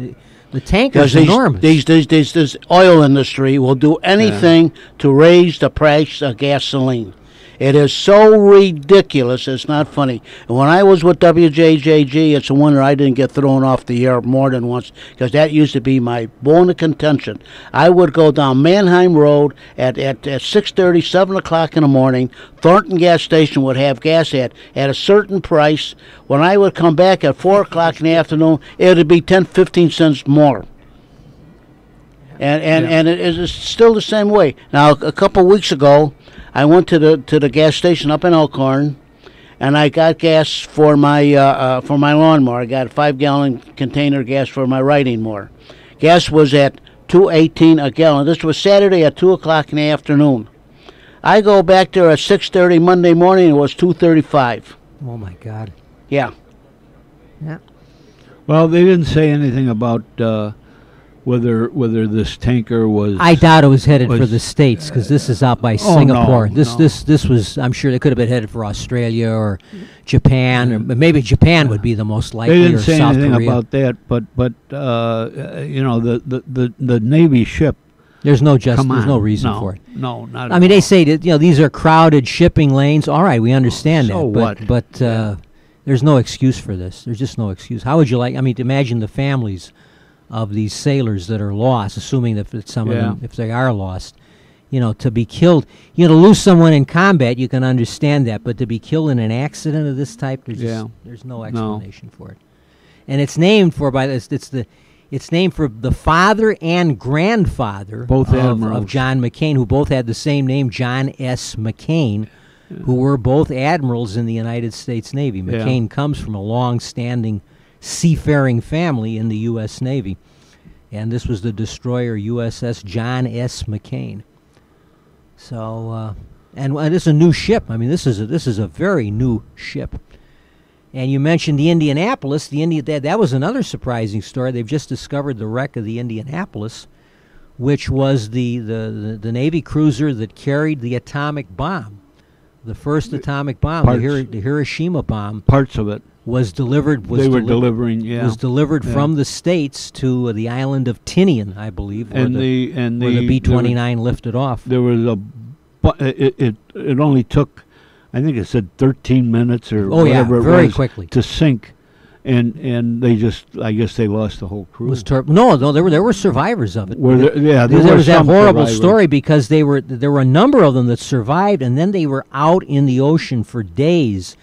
the tanker Because is enormous. this oil industry will do anything to raise the price of gasoline. It is so ridiculous, it's not funny. And when I was with WJJG, it's a wonder I didn't get thrown off the air more than once, because that used to be my bone of contention. I would go down Mannheim Road at 6:30, 7 o'clock in the morning. Thornton gas station would have gas at a certain price. When I would come back at 4 o'clock in the afternoon, it would be 10, 15 cents more. And it is still the same way. Now, a couple of weeks ago, I went to the gas station up in Elkhorn, and I got gas for my lawnmower. I got a 5-gallon container gas for my riding mower. Gas was at $2.18 a gallon. This was Saturday at 2 o'clock in the afternoon. I go back there at 6:30 Monday morning. It was $2.35. Oh my God. Yeah. Yeah. Well, they didn't say anything about whether this tanker was. I doubt it was headed for the States because this is out by Singapore. No. This was. I'm sure they could have been headed for Australia or Japan, or maybe Japan would be the most likely. They didn't or say South anything Korea. about that, but the Navy ship. There's no Come on, there's no reason for it. No, not. I mean, they say that these are crowded shipping lanes. All right, we understand So that. what? But there's no excuse for this. There's just no excuse. How would you like? I mean, to imagine the families of these sailors that are lost, assuming that some of them, if they are lost, to be killed. To lose someone in combat, you can understand that, but to be killed in an accident of this type, there's no explanation for it. And it's named for it's named for the father and grandfather Both admirals. of John McCain, who both had the same name, John S. McCain, who were both admirals in the United States Navy. McCain comes from a long-standing seafaring family in the U.S. Navy, and this was the destroyer USS John S. McCain. So, and this is a new ship. I mean, this is a very new ship. And you mentioned the Indianapolis. That was another surprising story. They've just discovered the wreck of the Indianapolis, which was the Navy cruiser that carried the atomic bomb, the first atomic bomb, the Hiroshima bomb. Parts of it was delivered. Was delivered from the States to the island of Tinian, I believe, where the B-29 lifted off. There was it only took, I think it said 13 minutes or whatever it very was quickly to sink, and they just, I guess they lost the whole crew. No, there were survivors of it. There was that horrible survivors. story because there were a number of them that survived, and then they were out in the ocean for days.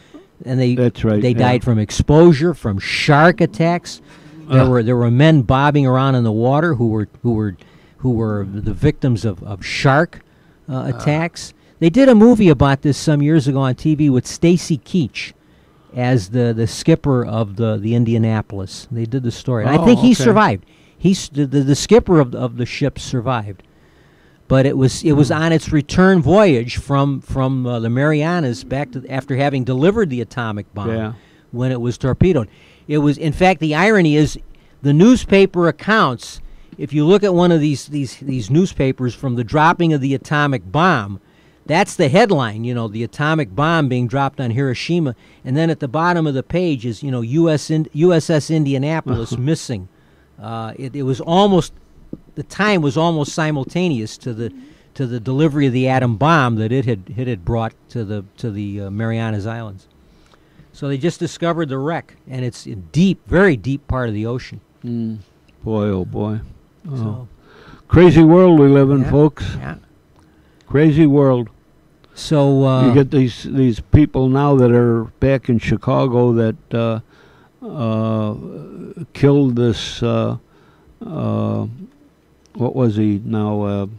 And That's right, they died from exposure, from shark attacks. There were men bobbing around in the water who were the victims of shark attacks. They did a movie about this some years ago on TV with Stacy Keach as the skipper of the Indianapolis. They did the story. I think he survived. The skipper of the ship survived. But it was on its return voyage from the Marianas back to after having delivered the atomic bomb when it was torpedoed. It was, in fact, the irony is the newspaper accounts. If you look at one of these newspapers from the dropping of the atomic bomb, that's the headline. The atomic bomb being dropped on Hiroshima, and then at the bottom of the page is USS Indianapolis missing. It was almost. The time was almost simultaneous to the delivery of the atom bomb that it had brought to the Marianas Islands. So they just discovered the wreck, and it's a deep, very deep part of the ocean. Boy, oh boy! So, crazy world we live in, folks. Yeah. Crazy world. So you get these people now that are back in Chicago that killed this. What was he now?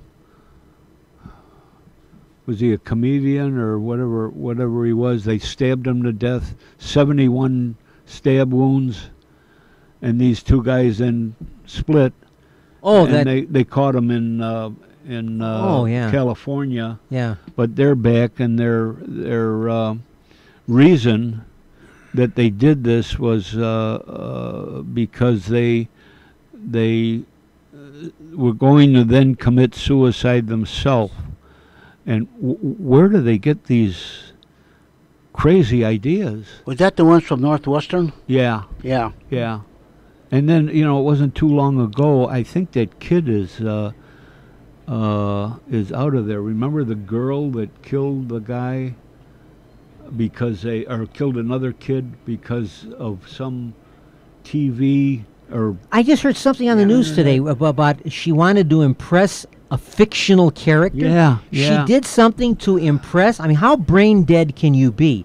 Was he a comedian or whatever he was? They stabbed him to death. 71 stab wounds, and these two guys then split. Oh, and they caught him in California. Yeah. But they're back, and their reason that they did this was because they were going to then commit suicide themselves. And where do they get these crazy ideas? Was that the ones from Northwestern? Yeah. Yeah. Yeah. And then, it wasn't too long ago, I think that kid is out of there. Remember the girl that killed the guy killed another kid because of some TV or... I just heard something on the news today about she wanted to impress a fictional character. Yeah. She did something to impress. I mean, how brain dead can you be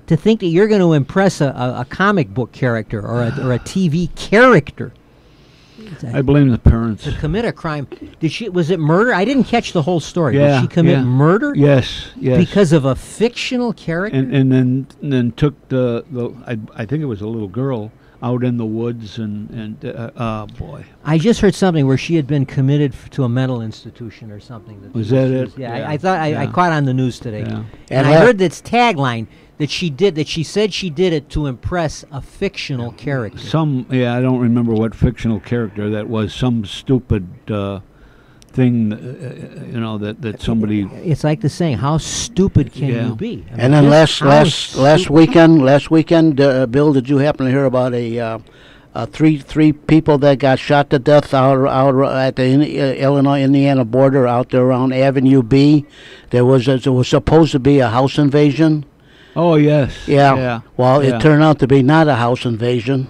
to think that you're going to impress a comic book character or a TV character? I blame the parents. To commit a crime. Was it murder? I didn't catch the whole story. Yeah, Did she commit murder? Yes. Because of a fictional character? And then took I think it was a little girl out in the woods boy. I just heard something where she had been committed to a mental institution or something. Was that it? Yeah, I thought I caught on the news today. Yeah. And I heard this tagline that she said she did it to impress a fictional character. I don't remember what fictional character that was. Some stupid thing, that somebody. It's like the saying, "How stupid can you be?" I mean, and then last weekend, Bill, did you happen to hear about three people that got shot to death out at the Illinois-Indiana border out there around Avenue B? It was supposed to be a house invasion. Oh, yes. Yeah. Well, it turned out to be not a house invasion.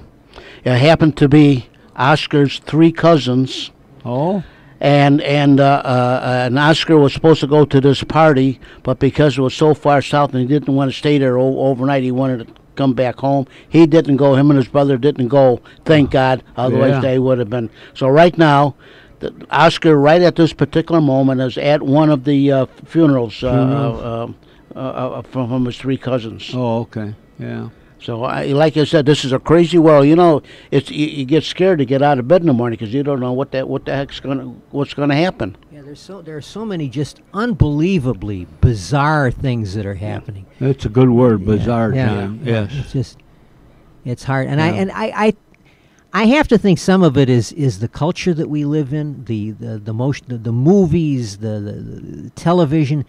It happened to be Oscar's three cousins. Oh. And Oscar was supposed to go to this party, but because it was so far south and he didn't want to stay there overnight, he wanted to come back home. He didn't go. Him and his brother didn't go. Thank God. Otherwise, they would have been. So right now, Oscar, right at this particular moment, is at one of the funerals. From his three cousins. Oh, okay, yeah. So, like I said, this is a crazy world. You get scared to get out of bed in the morning because you don't know what the heck's what's gonna happen. Yeah, there are so many just unbelievably bizarre things that are happening. That's a good word, bizarre. Yeah. Yes. It's hard, and I have to think some of it is the culture that we live in, the movies, the television.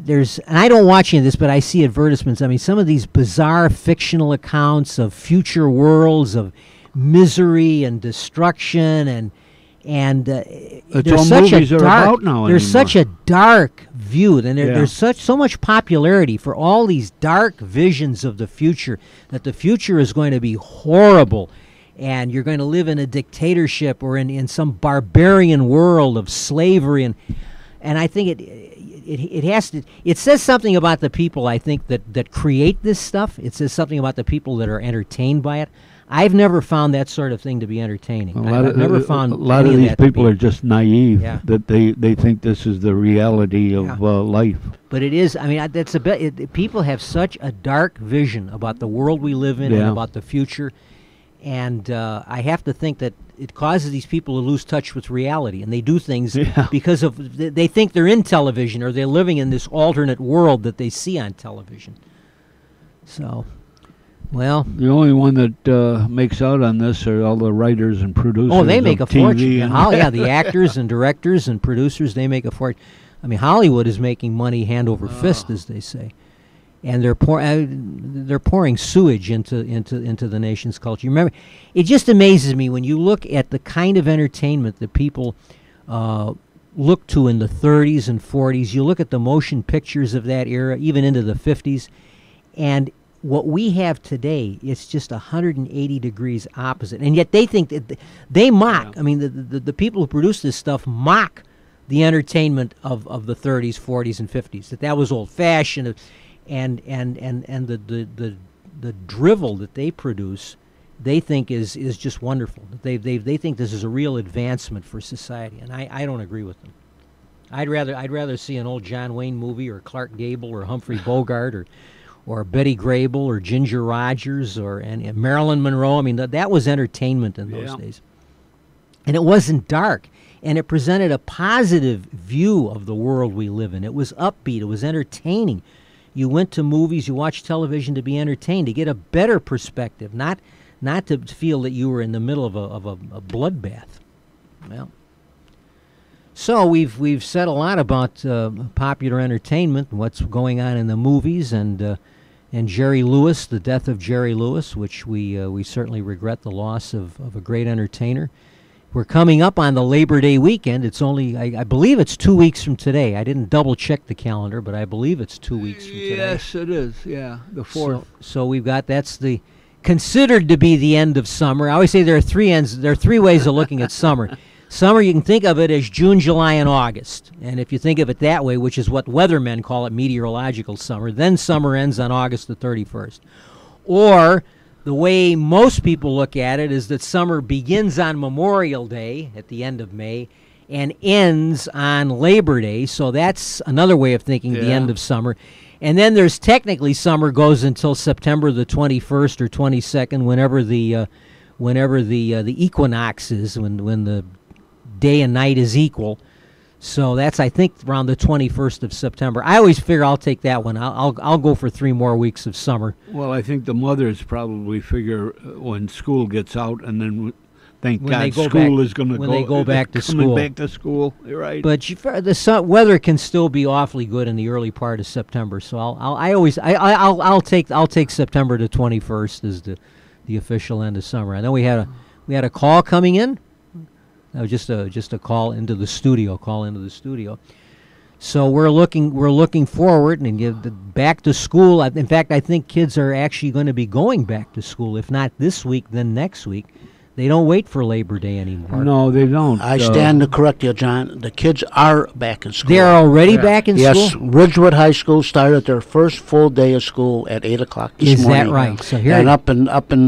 And I don't watch any of this, but I see advertisements. I mean, some of these bizarre fictional accounts of future worlds of misery and destruction, and there's such a dark view, and there's so much popularity for all these dark visions of the future, that the future is going to be horrible, and you're going to live in a dictatorship or in some barbarian world of slavery, and I think it says something about the people, I think, that create this stuff. It says something about the people that are entertained by it. I've never found that sort of thing to be entertaining. I've never found a lot of these people are just naive, that they think this is the reality of life. But it is. I mean, that's people have such a dark vision about the world we live in and about the future. And I have to think that it causes these people to lose touch with reality, and they do things because they think they're in television, or they're living in this alternate world that they see on television. So, well, the only one that makes out on this are all the writers and producers. Oh, they make a TV fortune. The actors and directors and producers, they make a fortune. I mean, Hollywood is making money hand over fist, as they say. And they're pouring sewage into the nation's culture. You remember, it just amazes me when you look at the kind of entertainment that people look to in the 30s and 40s. You look at the motion pictures of that era, even into the 50s, and what we have today, it's just 180 degrees opposite. And yet they think that they mock. I mean, the people who produce this stuff mock the entertainment of the 30s, 40s, and 50s. That was old-fashioned, and the drivel that they produce, they think is just wonderful. They think this is a real advancement for society, and I don't agree with them. I'd rather see an old John Wayne movie, or Clark Gable, or Humphrey Bogart, or Betty Grable, or Ginger Rogers, and Marilyn Monroe. I mean, that was entertainment in those days. And it wasn't dark, and it presented a positive view of the world we live in. It was upbeat. It was entertaining. You went to movies, you watched television to be entertained, to get a better perspective, not to feel that you were in the middle of a bloodbath. Well, so we've said a lot about popular entertainment and what's going on in the movies, and Jerry Lewis, the death of Jerry Lewis, which we certainly regret the loss of a great entertainer. We're coming up on the Labor Day weekend. It's only, I believe it's 2 weeks from today. I didn't double check the calendar, but I believe it's 2 weeks from today. Yes, it is. Yeah, the 4th. So we've got, that's the considered to be the end of summer. I always say there are three ends. There are three ways of looking at summer. Summer, you can think of it as June, July, and August. And if you think of it that way, which is what weathermen call it, meteorological summer, then summer ends on August the 31st. Or the way most people look at it is that summer begins on Memorial Day at the end of May and ends on Labor Day. So that's another way of thinking the end of summer. And then there's technically summer goes until September the 21st or 22nd, whenever the equinox is, when the day and night is equal. So that's, I think, around the 21st of September. I always figure I'll take that one. I'll go for 3 more weeks of summer. Well, I think the mothers probably figure when school gets out, and then thank God school is going to go. When they go back to school. Coming back to school, you're right. But the weather can still be awfully good in the early part of September. So I'll take September the 21st as the official end of summer. I know we had a call coming in. That was just a call into the studio. So we're looking forward and give back to school. In fact, I think kids are actually going to be going back to school. If not this week, then next week. They don't wait for Labor Day anymore. No, they don't. I stand to correct you, John. The kids are back in school. They're already back in school? Yes. Ridgewood High School started their first full day of school at 8 o'clock this morning. Is that right? So here and up in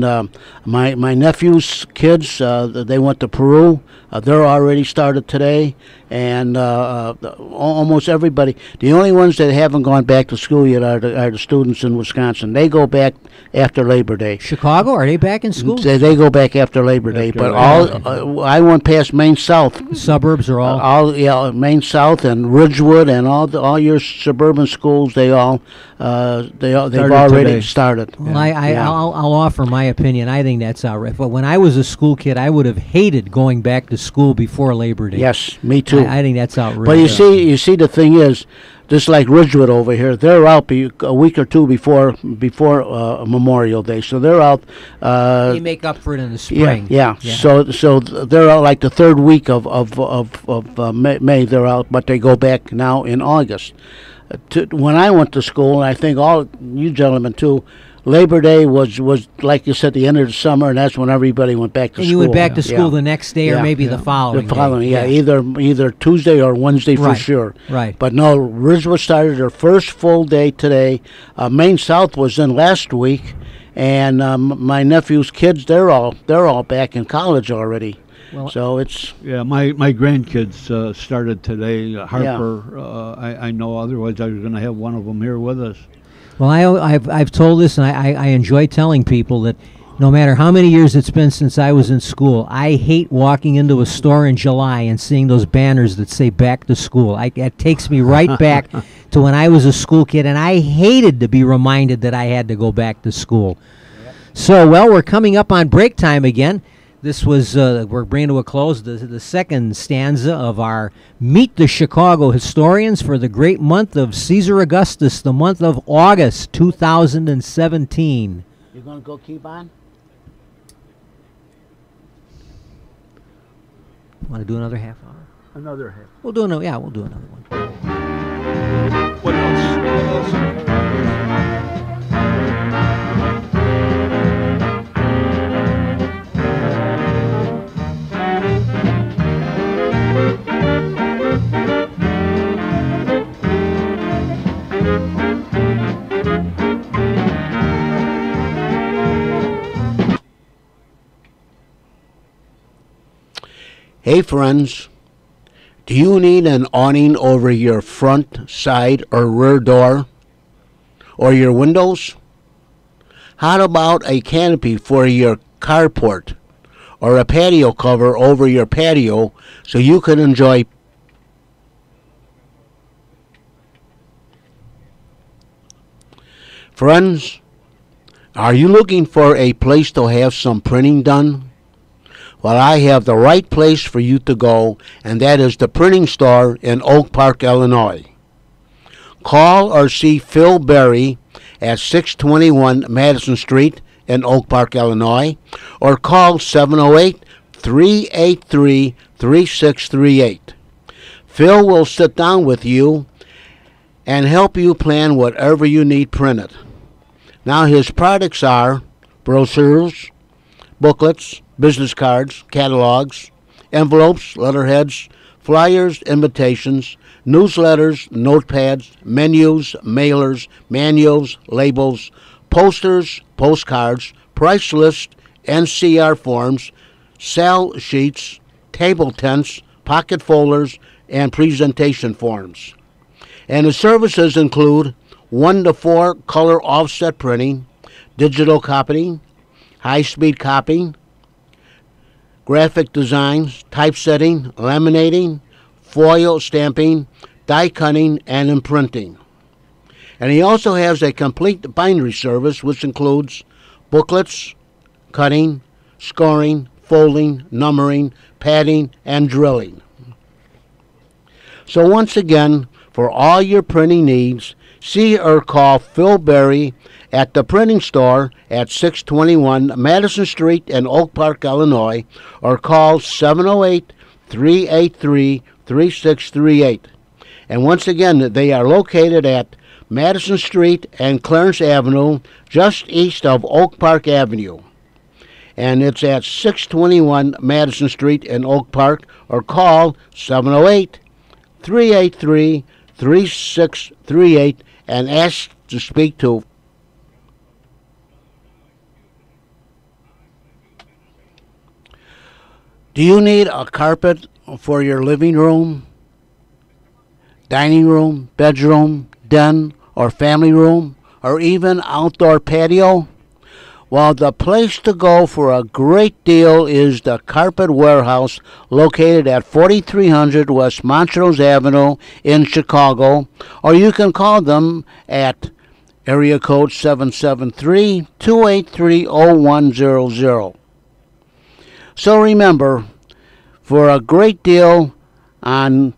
my nephew's kids, they went to Peru. They're already started today, and almost everybody. The only ones that haven't gone back to school yet are the students in Wisconsin. They go back after Labor Day. Chicago, are they back in school? They go back after Labor Day, but I went past Maine South. The suburbs are all Maine South and Ridgewood and all your suburban schools. They've already started. Well, I'll offer my opinion. I think that's outright. But when I was a school kid, I would have hated going back to school before Labor Day. Yes, me too. I think that's outrageous. But you see, the thing is, just like Ridgewood over here, they're out a week or two before Memorial Day, so they're out. They make up for it in the spring. Yeah. So they're out like the third week of May. They're out, but they go back now in August. When I went to school, and I think all you gentlemen too, Labor Day was like you said, the end of the summer, and that's when everybody went back to school. And you went back to school the next day, or maybe the following. Either Tuesday or Wednesday for sure. Right. But no, Ridgewood started their first full day today. Maine South was in last week, and my nephew's kids, they're all back in college already. Well, so it's my grandkids started today. Harper, I know. Otherwise, I was going to have one of them here with us. Well, I've told this, and I enjoy telling people that no matter how many years it's been since I was in school, I hate walking into a store in July and seeing those banners that say "Back to School." It takes me right back to when I was a school kid, and I hated to be reminded that I had to go back to school. Yep. So, we're coming up on break time again. This was, we're bringing to a close the second stanza of our Meet the Chicago Historians for the great month of Caesar Augustus, the month of August 2017. You're going to go keep on? Want to do another half hour? Another half. We'll do another one. What else? Hey friends, do you need an awning over your front, side, or rear door? Or your windows? How about a canopy for your carport? Or a patio cover over your patio so you can enjoy. Friends, are you looking for a place to have some printing done? Well, I have the right place for you to go, and that is the printing store in Oak Park, Illinois. Call or see Phil Berry at 621 Madison Street in Oak Park, Illinois, or call 708-383-3638. Phil will sit down with you and help you plan whatever you need printed. Now, his products are brochures, booklets, business cards, catalogs, envelopes, letterheads, flyers, invitations, newsletters, notepads, menus, mailers, manuals, labels, posters, postcards, price lists, NCR forms, sale sheets, table tents, pocket folders, and presentation forms. And the services include 1 to 4 color offset printing, digital copying, high-speed copying, graphic designs, typesetting, laminating, foil stamping, die cutting, and imprinting. And he also has a complete bindery service which includes booklets, cutting, scoring, folding, numbering, padding, and drilling. So once again, for all your printing needs, see or call Phil Berry at the printing store at 621 Madison Street in Oak Park, Illinois, or call 708-383-3638. And once again, they are located at Madison Street and Clarence Avenue, just east of Oak Park Avenue. And it's at 621 Madison Street in Oak Park, or call 708-383-3638 and ask to speak to. Do you need a carpet for your living room, dining room, bedroom, den, or family room, or even outdoor patio? Well, the place to go for a great deal is the Carpet Warehouse, located at 4300 West Montrose Avenue in Chicago, or you can call them at area code 773-283-0100. So remember, for a great deal on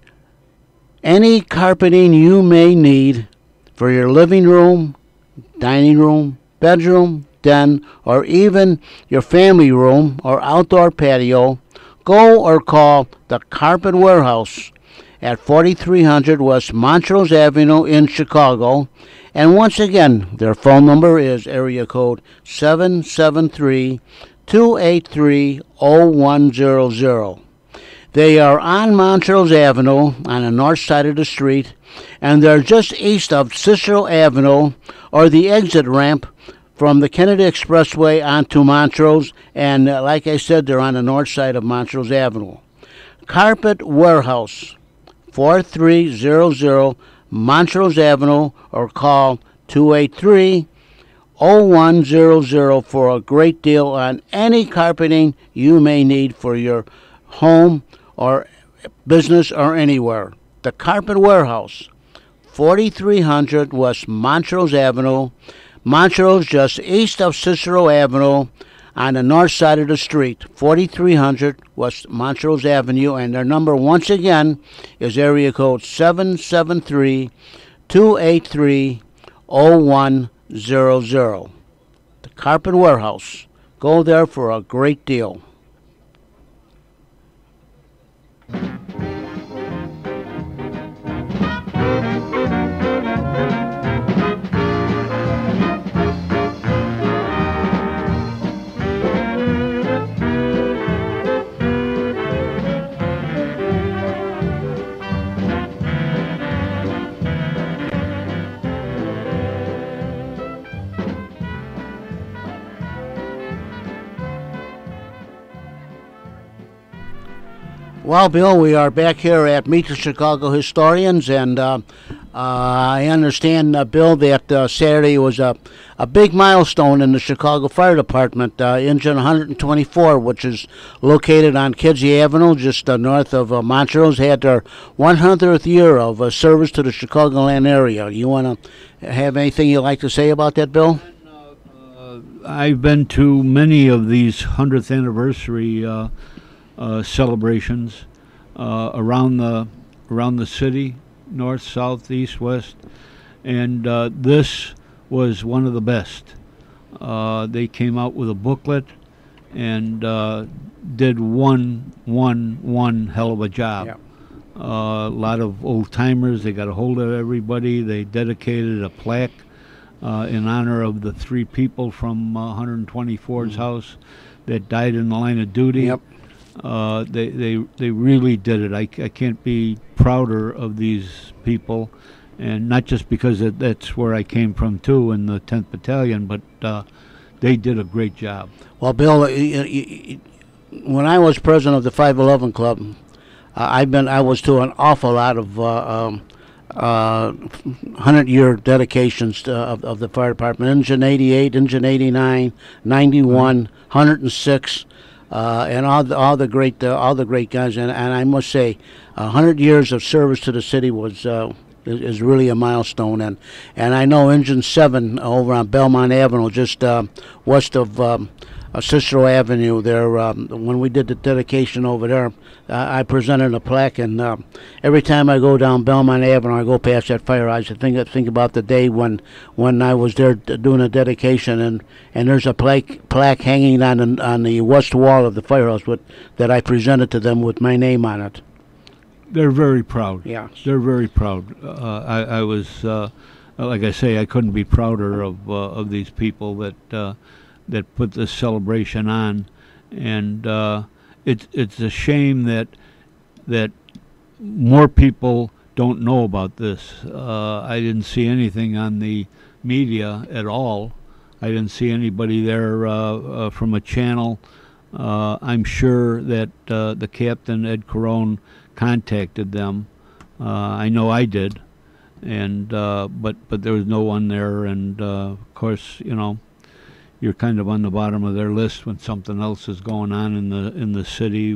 any carpeting you may need for your living room, dining room, bedroom, den, or even your family room or outdoor patio, go or call the Carpet Warehouse at 4300 West Montrose Avenue in Chicago. And once again, their phone number is area code 773-283-0100. They are on Montrose Avenue on the north side of the street, and they're just east of Cicero Avenue, or the exit ramp from the Kennedy Expressway onto Montrose. And like I said, they're on the north side of Montrose Avenue. Carpet Warehouse, 4300 Montrose Avenue, or call 283-0100 for a great deal on any carpeting you may need for your home or business or anywhere. The Carpet Warehouse, 4300 West Montrose Avenue, Montrose, just east of Cicero Avenue on the north side of the street, 4300 West Montrose Avenue, and their number once again is area code 773-283-0100. The Carpet Warehouse. Go there for a great deal. Well, Bill, we are back here at Meet the Chicago Historians, and I understand, Bill, that Saturday was a big milestone in the Chicago Fire Department. Engine 124, which is located on Kedzie Avenue, just north of Montrose, had their 100th year of service to the Chicagoland area. You want to have anything you'd like to say about that, Bill? I've been to many of these 100th anniversary celebrations around the city, north, south, east, west, and this was one of the best. They came out with a booklet and did one hell of a job. Yep. A lot of old timers. They got a hold of everybody. They dedicated a plaque in honor of the 3 people from 124's house that died in the line of duty. Yep. They really did it. I can't be prouder of these people, and not just because that's where I came from too, in the 10th Battalion, but they did a great job. Well, Bill, when I was president of the 511 Club, I was to an awful lot of 100-year dedications of the fire department. Engine 88, Engine 89, 91, 106, and all the great guys. And I must say, 100 years of service to the city is really a milestone. And I know Engine 7 over on Belmont Avenue, just west of Cicero Avenue there, when we did the dedication over there, I presented a plaque, and every time I go down Belmont Avenue, I go past that firehouse, I think about the day when I was there doing a dedication, and there's a plaque hanging on the west wall of the firehouse that I presented to them with my name on it. They're very proud. Yeah, they're very proud. I was, like I say, I couldn't be prouder of these people that put this celebration on, and it's a shame that more people don't know about this. I didn't see anything on the media at all. I didn't see anybody there from a channel. I'm sure that the captain, Ed Carone, contacted them. I know I did, and but there was no one there, and of course, you're kind of on the bottom of their list when something else is going on in the city.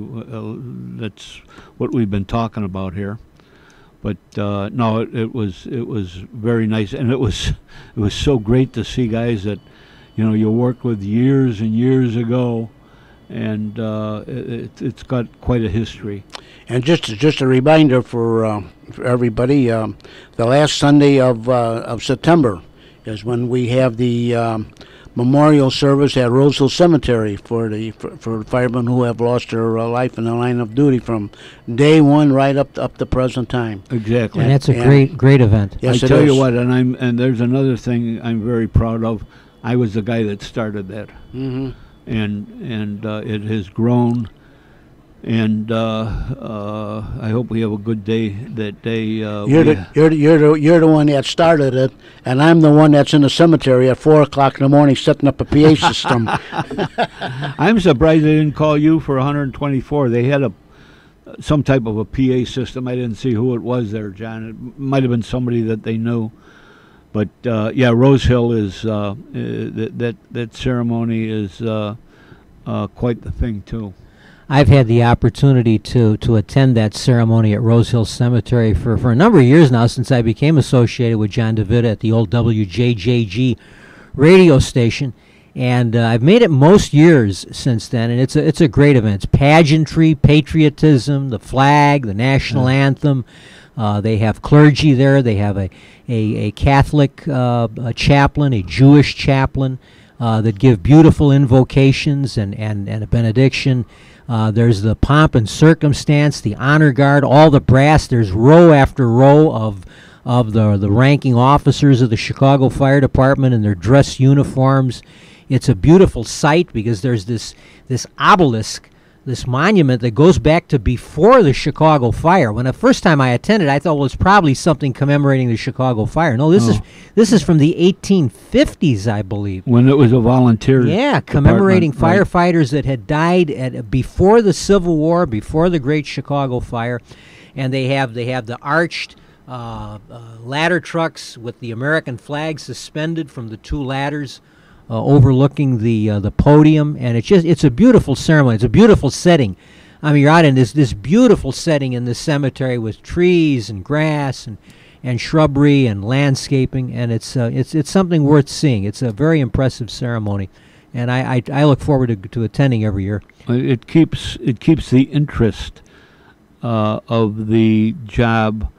That's what we've been talking about here. But no, it was very nice, and it was so great to see guys that you worked with years and years ago, and it's got quite a history. And just a reminder for everybody, the last Sunday of September is when we have the memorial service at Rose Hill Cemetery for firemen who have lost their life in the line of duty from day one right up to present time. Exactly. And that's a great event. Yes, I tell you what, and there's another thing I'm very proud of. I was the guy that started that, and it has grown. And I hope we have a good day that day. You're the one that started it, and I'm the one that's in the cemetery at 4 o'clock in the morning setting up a PA system. I'm surprised they didn't call you for 124. They had some type of a PA system. I didn't see who it was there, John. It might have been somebody that they knew. But yeah, Rose Hill is that ceremony is quite the thing too. I've had the opportunity to attend that ceremony at Rose Hill Cemetery for a number of years now, since I became associated with John DeVita at the old WJJG radio station, and I've made it most years since then, and it's a great event. It's pageantry, patriotism, the flag, the national anthem. They have clergy there. They have a Catholic chaplain, a Jewish chaplain that give beautiful invocations and a benediction. There's the pomp and circumstance, the honor guard, all the brass. There's row after row of the ranking officers of the Chicago Fire Department in their dress uniforms. It's a beautiful sight because there's this obelisk this monument that goes back to before the Chicago fire. When the first time I attended, I thought, well, it's probably something commemorating the Chicago fire. No, this is from the 1850s, I believe. When it was a volunteer. Yeah, commemorating department, firefighters that had died before the Civil War, before the Great Chicago Fire, and they have the arched ladder trucks with the American flag suspended from the two ladders overlooking the podium, and it's a beautiful ceremony. It's a beautiful setting. I mean, you're out in this beautiful setting in this cemetery with trees and grass and shrubbery and landscaping, and it's something worth seeing. It's a very impressive ceremony, and I look forward to attending every year. It keeps the interest of the job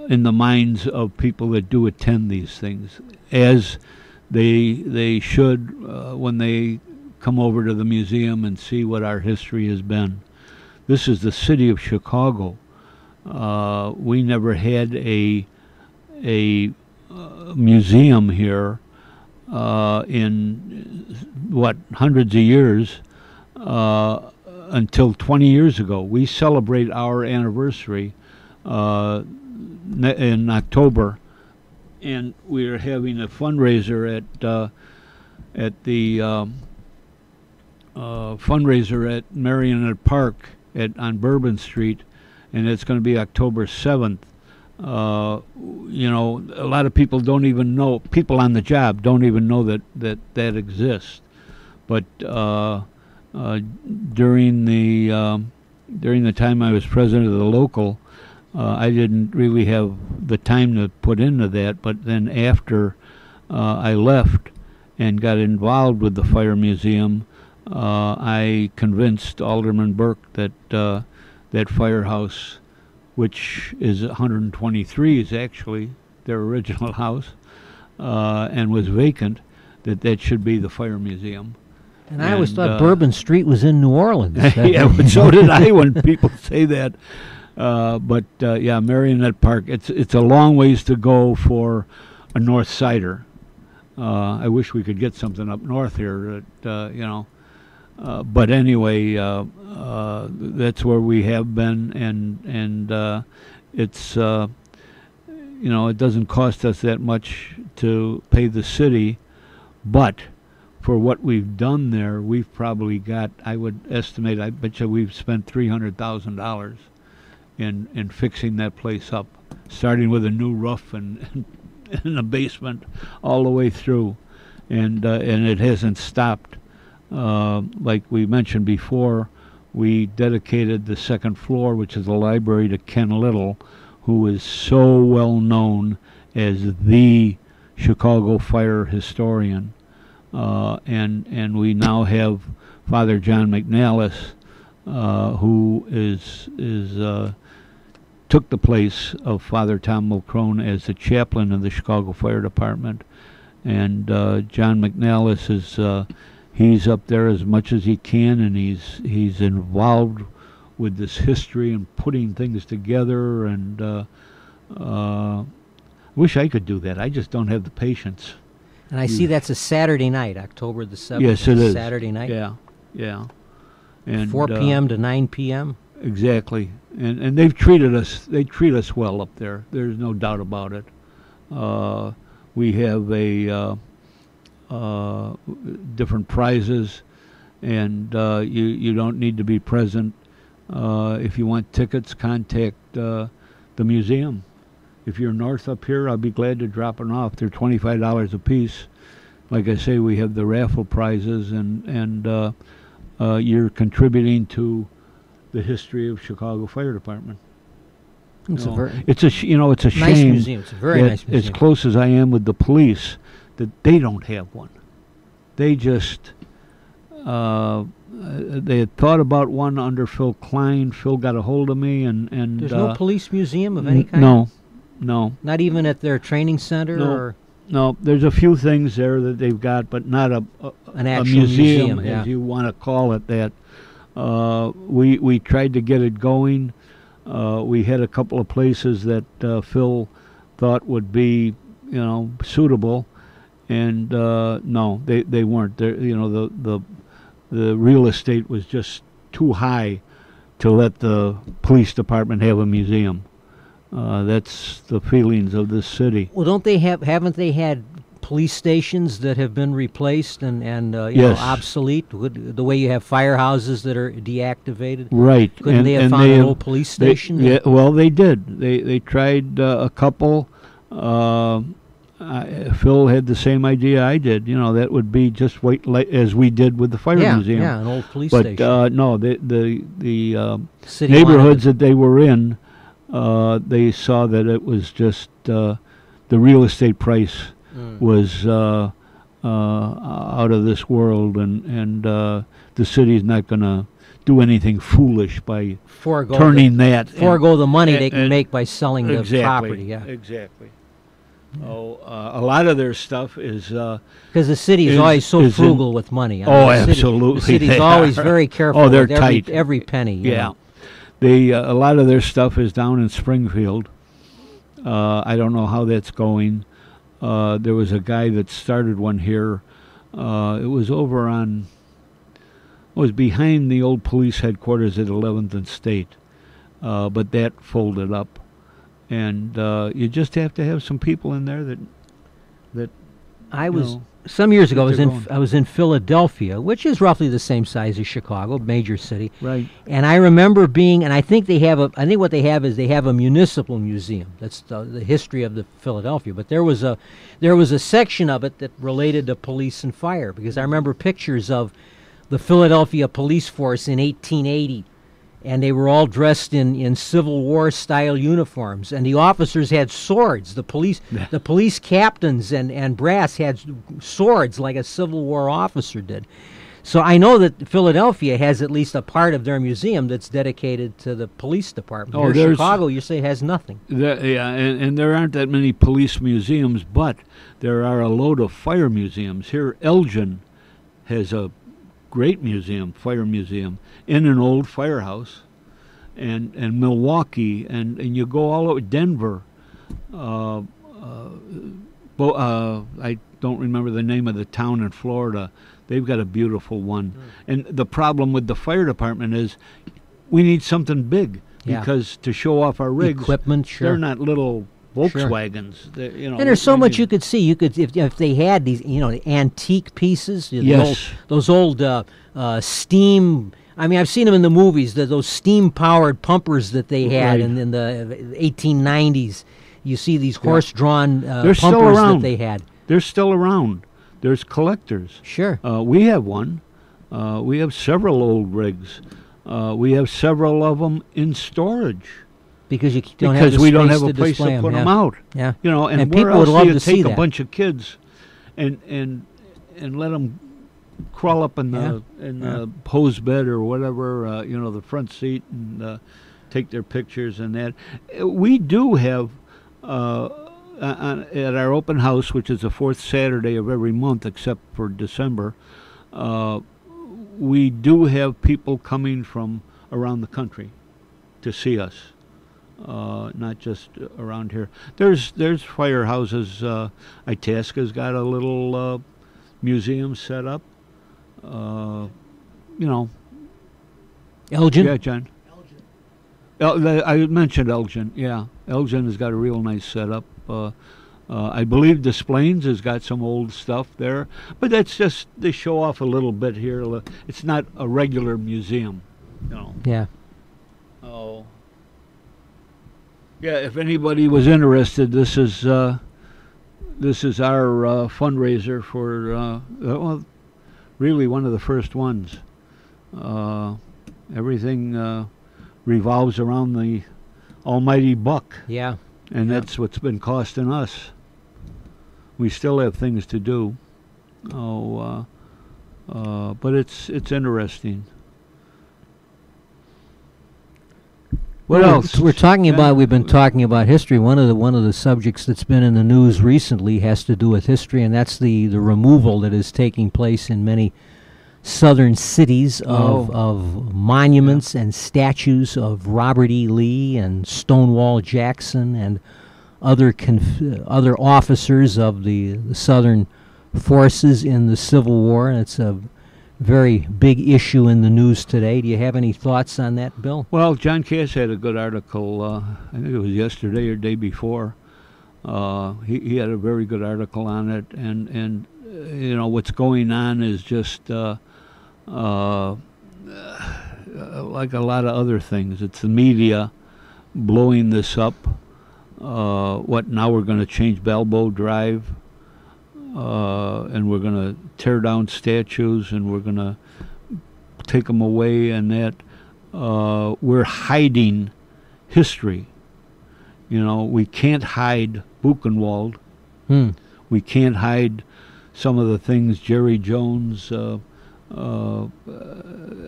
in the minds of people that do attend these things, as they should when they come over to the museum and see what our history has been. This is the city of Chicago. We never had a museum here in hundreds of years until 20 years ago. We celebrate our anniversary in October, and we're having a fundraiser at the fundraiser at Marionette Park on Bourbon Street, and it's going to be October 7th. A lot of people don't even know. People on the job don't even know that exists. But during the time I was president of the local, I didn't really have the time to put into that, but then after I left and got involved with the Fire Museum, I convinced Alderman Burke that that firehouse, which is 123, is actually their original house, and was vacant, that should be the Fire Museum. And I always thought Bourbon Street was in New Orleans. Yeah, but so did I when people say that. But Marionette Park, it's a long ways to go for a North Sider. I wish we could get something up north here, but anyway, that's where we have been, and it's it doesn't cost us that much to pay the city, but for what we've done there, we've probably got, I would estimate, I bet you we've spent $300,000 in fixing that place up, starting with a new roof and in the basement all the way through, and it hasn't stopped. Like we mentioned before, we dedicated the second floor, which is the library, to Ken Little, who is so well known as the Chicago fire historian, and we now have Father John McNallis, who took the place of Father Tom Mulcrone as the chaplain of the Chicago Fire Department. And John McNallis he's up there as much as he can, and he's involved with this history and putting things together. And I wish I could do that. I just don't have the patience. And I see that's a Saturday night, October the 7th. Yes, it is. Saturday night. Yeah. And 4 p.m. to 9 p.m. Exactly, and they've treated us. They treat us well up there. There's no doubt about it. We have different prizes, and you don't need to be present. If you want tickets, contact the museum. If you're north up here, I'll be glad to drop them off. They're $25 a piece. Like I say, we have the raffle prizes, and you're contributing to the history of Chicago Fire Department. It's a it's a shame. Nice museum. It's a very nice museum. As close as I am with the police, that they don't have one. They just they had thought about one under Phil Klein. Phil got a hold of me, and there's no police museum of any kind. No. Not even at their training center. No. No, there's a few things there that they've got, but not an actual museum, as you want to call it that. We tried to get it going. We had a couple of places that Phil thought would be, suitable, and no, they weren't. The real estate was just too high to let the police department have a museum. That's the feelings of this city. Well, haven't they had police stations that have been replaced and you know, Yes. obsolete? The way you have firehouses that are deactivated? Right. Couldn't they have found an old police station? Yeah, well, they did. They tried a couple. Phil had the same idea I did. You know, that would be just as we did with the fire museum. Yeah, an old police But station. no, the City neighborhoods wanted that they were in, they saw that it was just the real estate price was out of this world, and the city's not going to do anything foolish by turning forego the money they can and- make by selling the exactly, property. Yeah, exactly. Oh, a lot of their stuff is because the city's is- always so is in- frugal with money. I Oh, mean, absolutely The city's they always are. very careful. Oh, they're with every, tight. every penny. you yeah. know. They a lot of their stuff is down in Springfield. I don't know how that's going. There was a guy that started one here. It was over on. It was behind the old police headquarters at 11th and State, but that folded up, and you just have to have some people in there that. I was know, some years ago. they're going. I was in Philadelphia, which is roughly the same size as Chicago, major city. Right. And I remember being, and I think they have a. I think what they have is they have a municipal museum. That's the history of the Philadelphia. But there was a section of it that related to police and fire, because I remember pictures of the Philadelphia police force in 1880. And they were all dressed in Civil War style uniforms, and the officers had swords. The police captains and brass had swords like a Civil War officer did. So I know that Philadelphia has at least a part of their museum that's dedicated to the police department. Oh, Here in Chicago, you say has nothing. Yeah, and there aren't that many police museums, but there are a load of fire museums. Here, Elgin has a great museum, fire museum, in an old firehouse, and Milwaukee, and you go all over Denver. I don't remember the name of the town in Florida. They've got a beautiful one. And the problem with the fire department is we need something big, Yeah. because to show off our rigs, Equipment, sure. they're not little Volkswagens. You know, And there's so we much need- you could see. You could if they had these, the antique pieces. Yes. Those old steam. I mean, I've seen them in the movies. Those steam-powered pumpers that they had Right. in the 1890s. You see these horse-drawn They're still pumpers that around. they had. They're still around. There's collectors. Sure. We have one. We have several old rigs. We have several of them in storage Because you don't have because the we don't space have a place display to put 'em, them yeah. out. Yeah. You know, and, And where people would else love do you to see take a that. bunch of kids and let them crawl up in the hose bed or whatever, the front seat, and take their pictures and that. We do have at our open house, which is the fourth Saturday of every month except for December, we do have people coming from around the country to see us, not just around here. There's firehouses. Itasca's got a little museum set up. Elgin? Yeah, John. I mentioned Elgin. Yeah, Elgin has got a real nice setup. I believe Des Plaines has got some old stuff there, but that's just they show off a little bit here. It's not a regular museum, Yeah. Oh. Yeah, if anybody was interested, this is our fundraiser for really one of the first ones. Everything revolves around the almighty buck, Yeah. and that's what's been costing us. We still have things to do. But it's interesting. What else? We're talking about. We've been talking about history. One of the subjects that's been in the news recently has to do with history, and that's the removal that is taking place in many southern cities of monuments and statues of Robert E. Lee and Stonewall Jackson and other officers of the Southern forces in the Civil War. And it's very big issue in the news today. Do you have any thoughts on that, Bill? Well, John Cass had a good article, I think it was yesterday or day before. He had a very good article on it, and you know, what's going on is just like a lot of other things. It's the media blowing this up. What, now we're going to change Balboa Drive, and we're going to tear down statues, and we're going to take them away, and that we're hiding history. You know, we can't hide Buchenwald. We can't hide some of the things Jerry Jones, you know,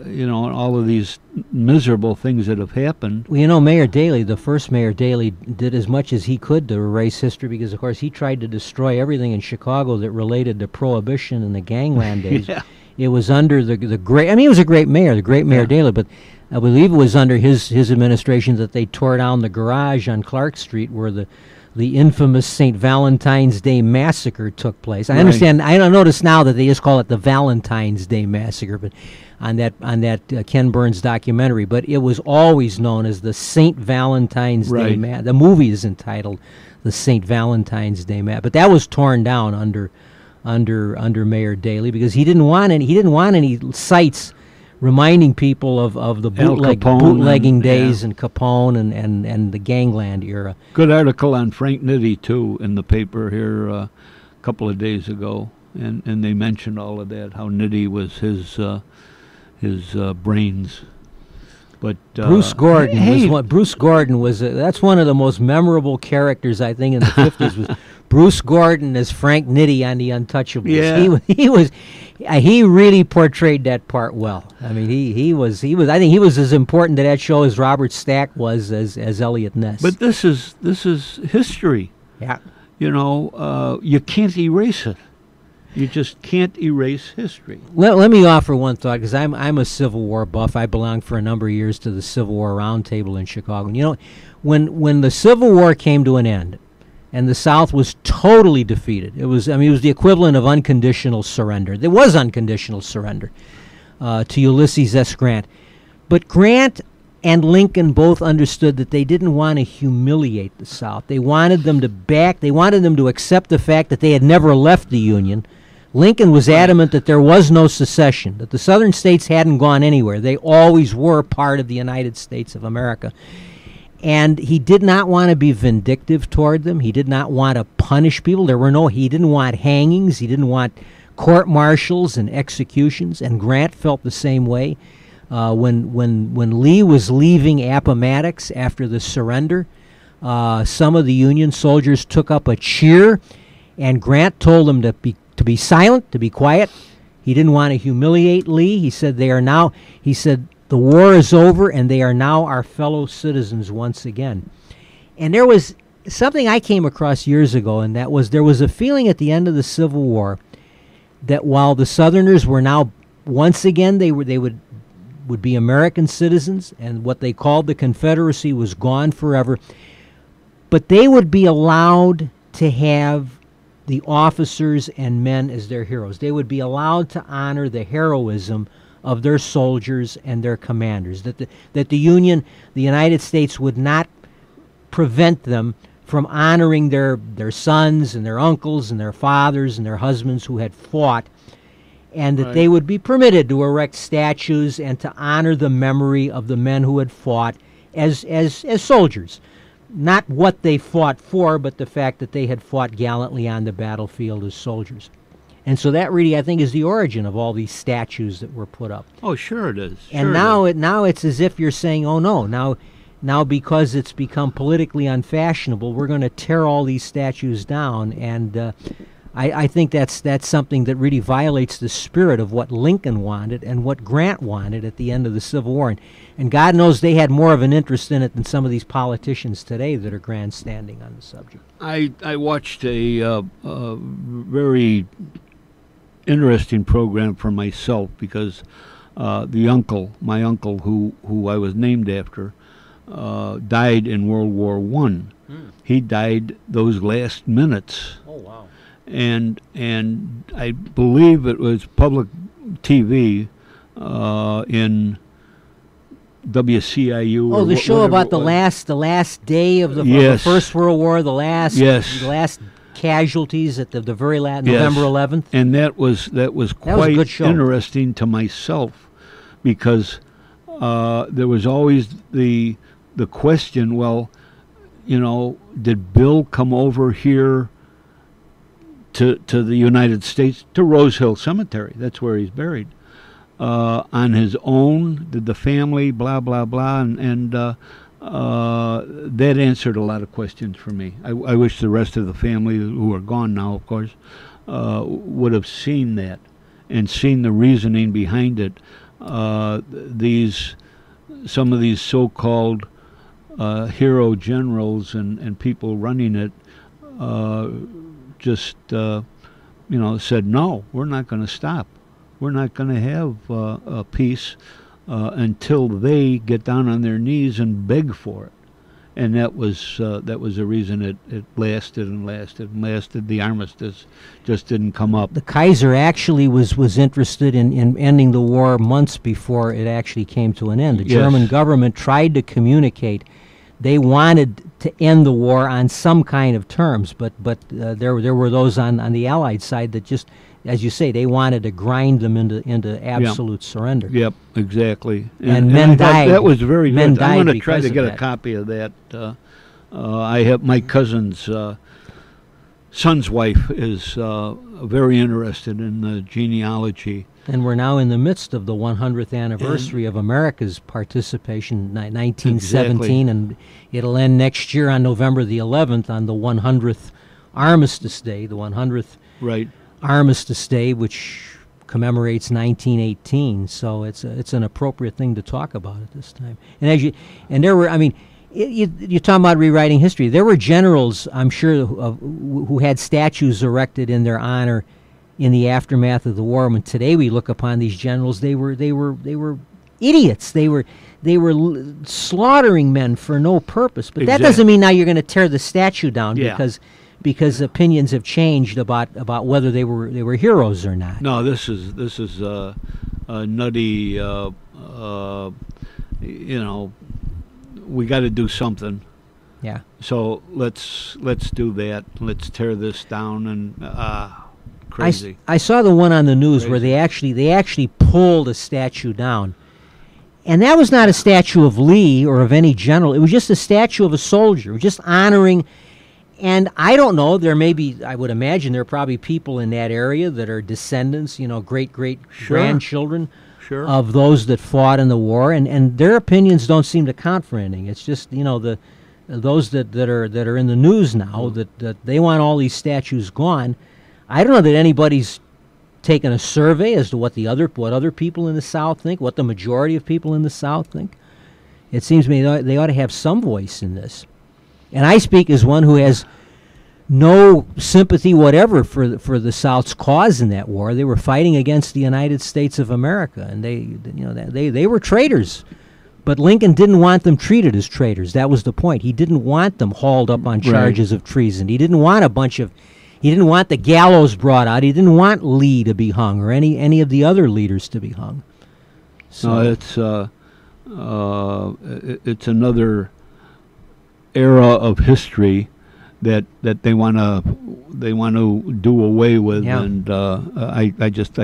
and all of these miserable things that have happened. Well, you know, Mayor Daley, the first Mayor Daley, did as much as he could to erase history because, of course, he tried to destroy everything in Chicago that related to Prohibition and the gangland days. Yeah. It was under the great, I mean, he was a great mayor, the great Mayor Daley, but I believe it was under his administration that they tore down the garage on Clark Street where the infamous St. Valentine's Day Massacre took place. I understand. I don't notice now that they just call it the Valentine's Day Massacre, but on that Ken Burns documentary. But it was always known as the St. Valentine's Day Massacre. The movie is entitled the St. Valentine's Day Massacre, but that was torn down under Mayor Daley because he didn't want any sites reminding people of the bootlegging days and Capone and the gangland era. Good article on Frank Nitti, too, in the paper here a couple of days ago, and they mentioned all of that, how Nitti was his brains. But Bruce Gordon was that's one of the most memorable characters, I think, in the 50s was Bruce Gordon as Frank Nitti on The Untouchables. Yeah. He really portrayed that part well. I mean, he was I think he was as important to that show as Robert Stack was as Elliot Ness. But this is history. Yeah. You know, you can't erase it. You just can't erase history. Let me offer one thought, because I'm a Civil War buff. I belonged for a number of years to the Civil War Roundtable in Chicago. And you know, when the Civil War came to an end, and the South was totally defeated, it was the equivalent of unconditional surrender. There was unconditional surrender to Ulysses S. Grant, but Grant and Lincoln both understood that they didn't want to humiliate the South. They wanted them to They wanted them to accept the fact that they had never left the Union. Lincoln was adamant that there was no secession, that the southern states hadn't gone anywhere. They always were part of the United States of America. And he did not want to be vindictive toward them. He did not want to punish people. He didn't want hangings. He didn't want court-martials and executions. And Grant felt the same way. When Lee was leaving Appomattox after the surrender, some of the Union soldiers took up a cheer, and Grant told them to be silent, to be quiet. He didn't want to humiliate Lee. He said the war is over, and they are now our fellow citizens once again. And there was something I came across years ago, and that was there was a feeling at the end of the Civil War that while the Southerners were now once again they would be American citizens, and what they called the Confederacy was gone forever, but they would be allowed to have the officers and men as their heroes. They would be allowed to honor the heroism of their soldiers and their commanders, that the United States would not prevent them from honoring their sons and their uncles and their fathers and their husbands who had fought, and that they would be permitted to erect statues and to honor the memory of the men who had fought as soldiers. Not what they fought for, but the fact that they had fought gallantly on the battlefield as soldiers. And so that really, I think, is the origin of all these statues that were put up. Oh, sure it is. And now it's as if you're saying, oh no, now because it's become politically unfashionable, we're going to tear all these statues down. And I think that's something that really violates the spirit of what Lincoln wanted and what Grant wanted at the end of the Civil War. And God knows they had more of an interest in it than some of these politicians today that are grandstanding on the subject. I watched a very interesting program for myself because my uncle who I was named after, died in World War I. He died those last minutes. Oh, wow. And I believe it was public TV in WCIU. Oh, or the show whatever about it the was. last day of the Yes. First World War, the last Yes. casualties at the very last Yes. November 11th. And that was was a quite good show. interesting to myself, because there was always the question, well, did Bill come over here to the United States, to Rose Hill Cemetery? That's where he's buried. On his own? Did the family, blah, blah, blah, and that answered a lot of questions for me. I wish the rest of the family, who are gone now, of course, would have seen that and seen the reasoning behind it. Some of these so-called hero generals and people running it just said, no, we're not going to stop. We're not going to have a peace until they get down on their knees and beg for it. And that was the reason it lasted and lasted and lasted. The armistice just didn't come up. The Kaiser actually was interested in ending the war months before it actually came to an end. The German government tried to communicate. They wanted to end the war on some kind of terms, but there were those on the Allied side that just, as you say, they wanted to grind them into absolute surrender. Yep, exactly. And men died. That was very men good. I'm died going to try to because get of a that. copy of that. I have my cousin's son's wife is very interested in the genealogy. And we're now in the midst of the 100th anniversary of America's participation, 1917, Exactly. and it'll end next year on November the 11th on the 100th Armistice Day, the 100th Right. Armistice Day, which commemorates 1918. So it's an appropriate thing to talk about at this time. And there were, I mean, you're talking about rewriting history. There were generals, I'm sure, who had statues erected in their honor in the aftermath of the war. When today we look upon these generals, they were idiots. They were slaughtering men for no purpose. But that doesn't mean now you're going to tear the statue down because opinions have changed about whether they were heroes or not. No, this is a nutty. We got to do something. Yeah. So let's do that. Let's tear this down and. Crazy. I saw the one on the news Crazy. where they actually pulled a statue down, and that was not a statue of Lee or of any general. It was just a statue of a soldier, just honoring. And I don't know. There may be. I would imagine there are probably people in that area that are descendants, great grandchildren of those that fought in the war, and their opinions don't seem to count for anything. It's just those that are in the news now that they want all these statues gone. I don't know that anybody's taken a survey as to what other people in the South think, what the majority of people in the South think. It seems to me they ought to have some voice in this. And I speak as one who has no sympathy whatever for the South's cause in that war. They were fighting against the United States of America, and they were traitors. But Lincoln didn't want them treated as traitors. That was the point. He didn't want them hauled up on charges of treason. He didn't want He didn't want the gallows brought out. He didn't want Lee to be hung or any of the other leaders to be hung. So it's another era of history that they want to do away with, and I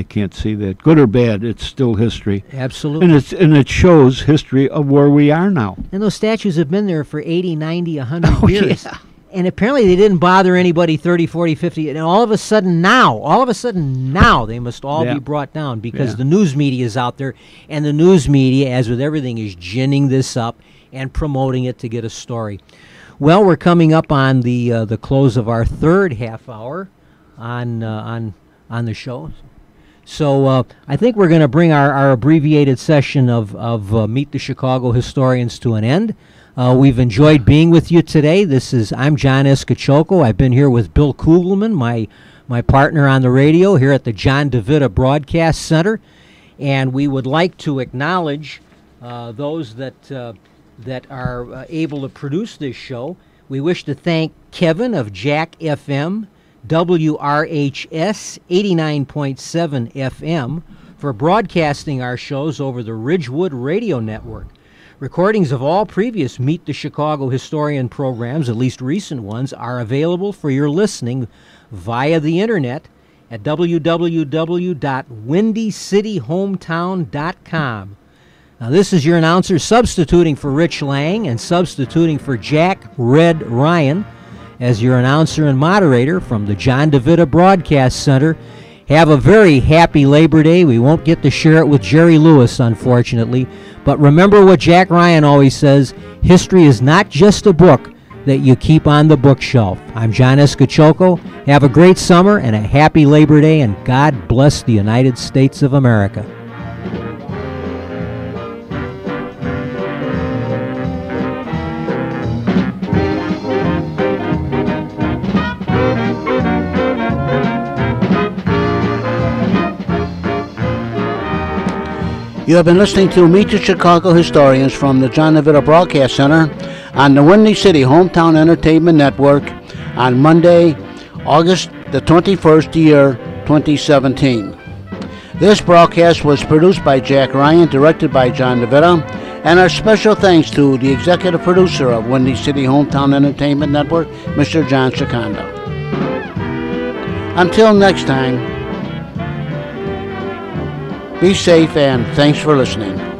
can't see that. Good or bad, it's still history. Absolutely. And it shows history of where we are now. And those statues have been there for 80, 90, 100 years. Yeah. And apparently they didn't bother anybody 30, 40, 50. And all of a sudden now, they must all be brought down because the news media is out there. And the news media, as with everything, is ginning this up and promoting it to get a story. Well, we're coming up on the close of our third half hour on the show. So I think we're going to bring our abbreviated session of Meet the Chicago Historians to an end. We've enjoyed being with you today. I'm John Escachoco. I've been here with Bill Kugelman, my partner on the radio here at the John DeVita Broadcast Center. And we would like to acknowledge those that are able to produce this show. We wish to thank Kevin of Jack FM, WRHS 89.7 FM, for broadcasting our shows over the Ridgewood Radio Network. Recordings of all previous Meet the Chicago Historian programs, at least recent ones, are available for your listening via the internet at www.windycityhometown.com. Now, this is your announcer substituting for Rich Lang and substituting for Jack Red Ryan as your announcer and moderator from the John DeVita Broadcast Center. Have a very happy Labor Day. We won't get to share it with Jerry Lewis, unfortunately. But remember what Jack Ryan always says, history is not just a book that you keep on the bookshelf. I'm John Escachoco. Have a great summer and a happy Labor Day, and God bless the United States of America. You have been listening to Meet the Chicago Historians from the John DeVita Broadcast Center on the Windy City Hometown Entertainment Network on Monday, August the 21st, year 2017. This broadcast was produced by Jack Ryan, directed by John DeVita, and our special thanks to the executive producer of Windy City Hometown Entertainment Network, Mr. John Secondo. Until next time, be safe and thanks for listening.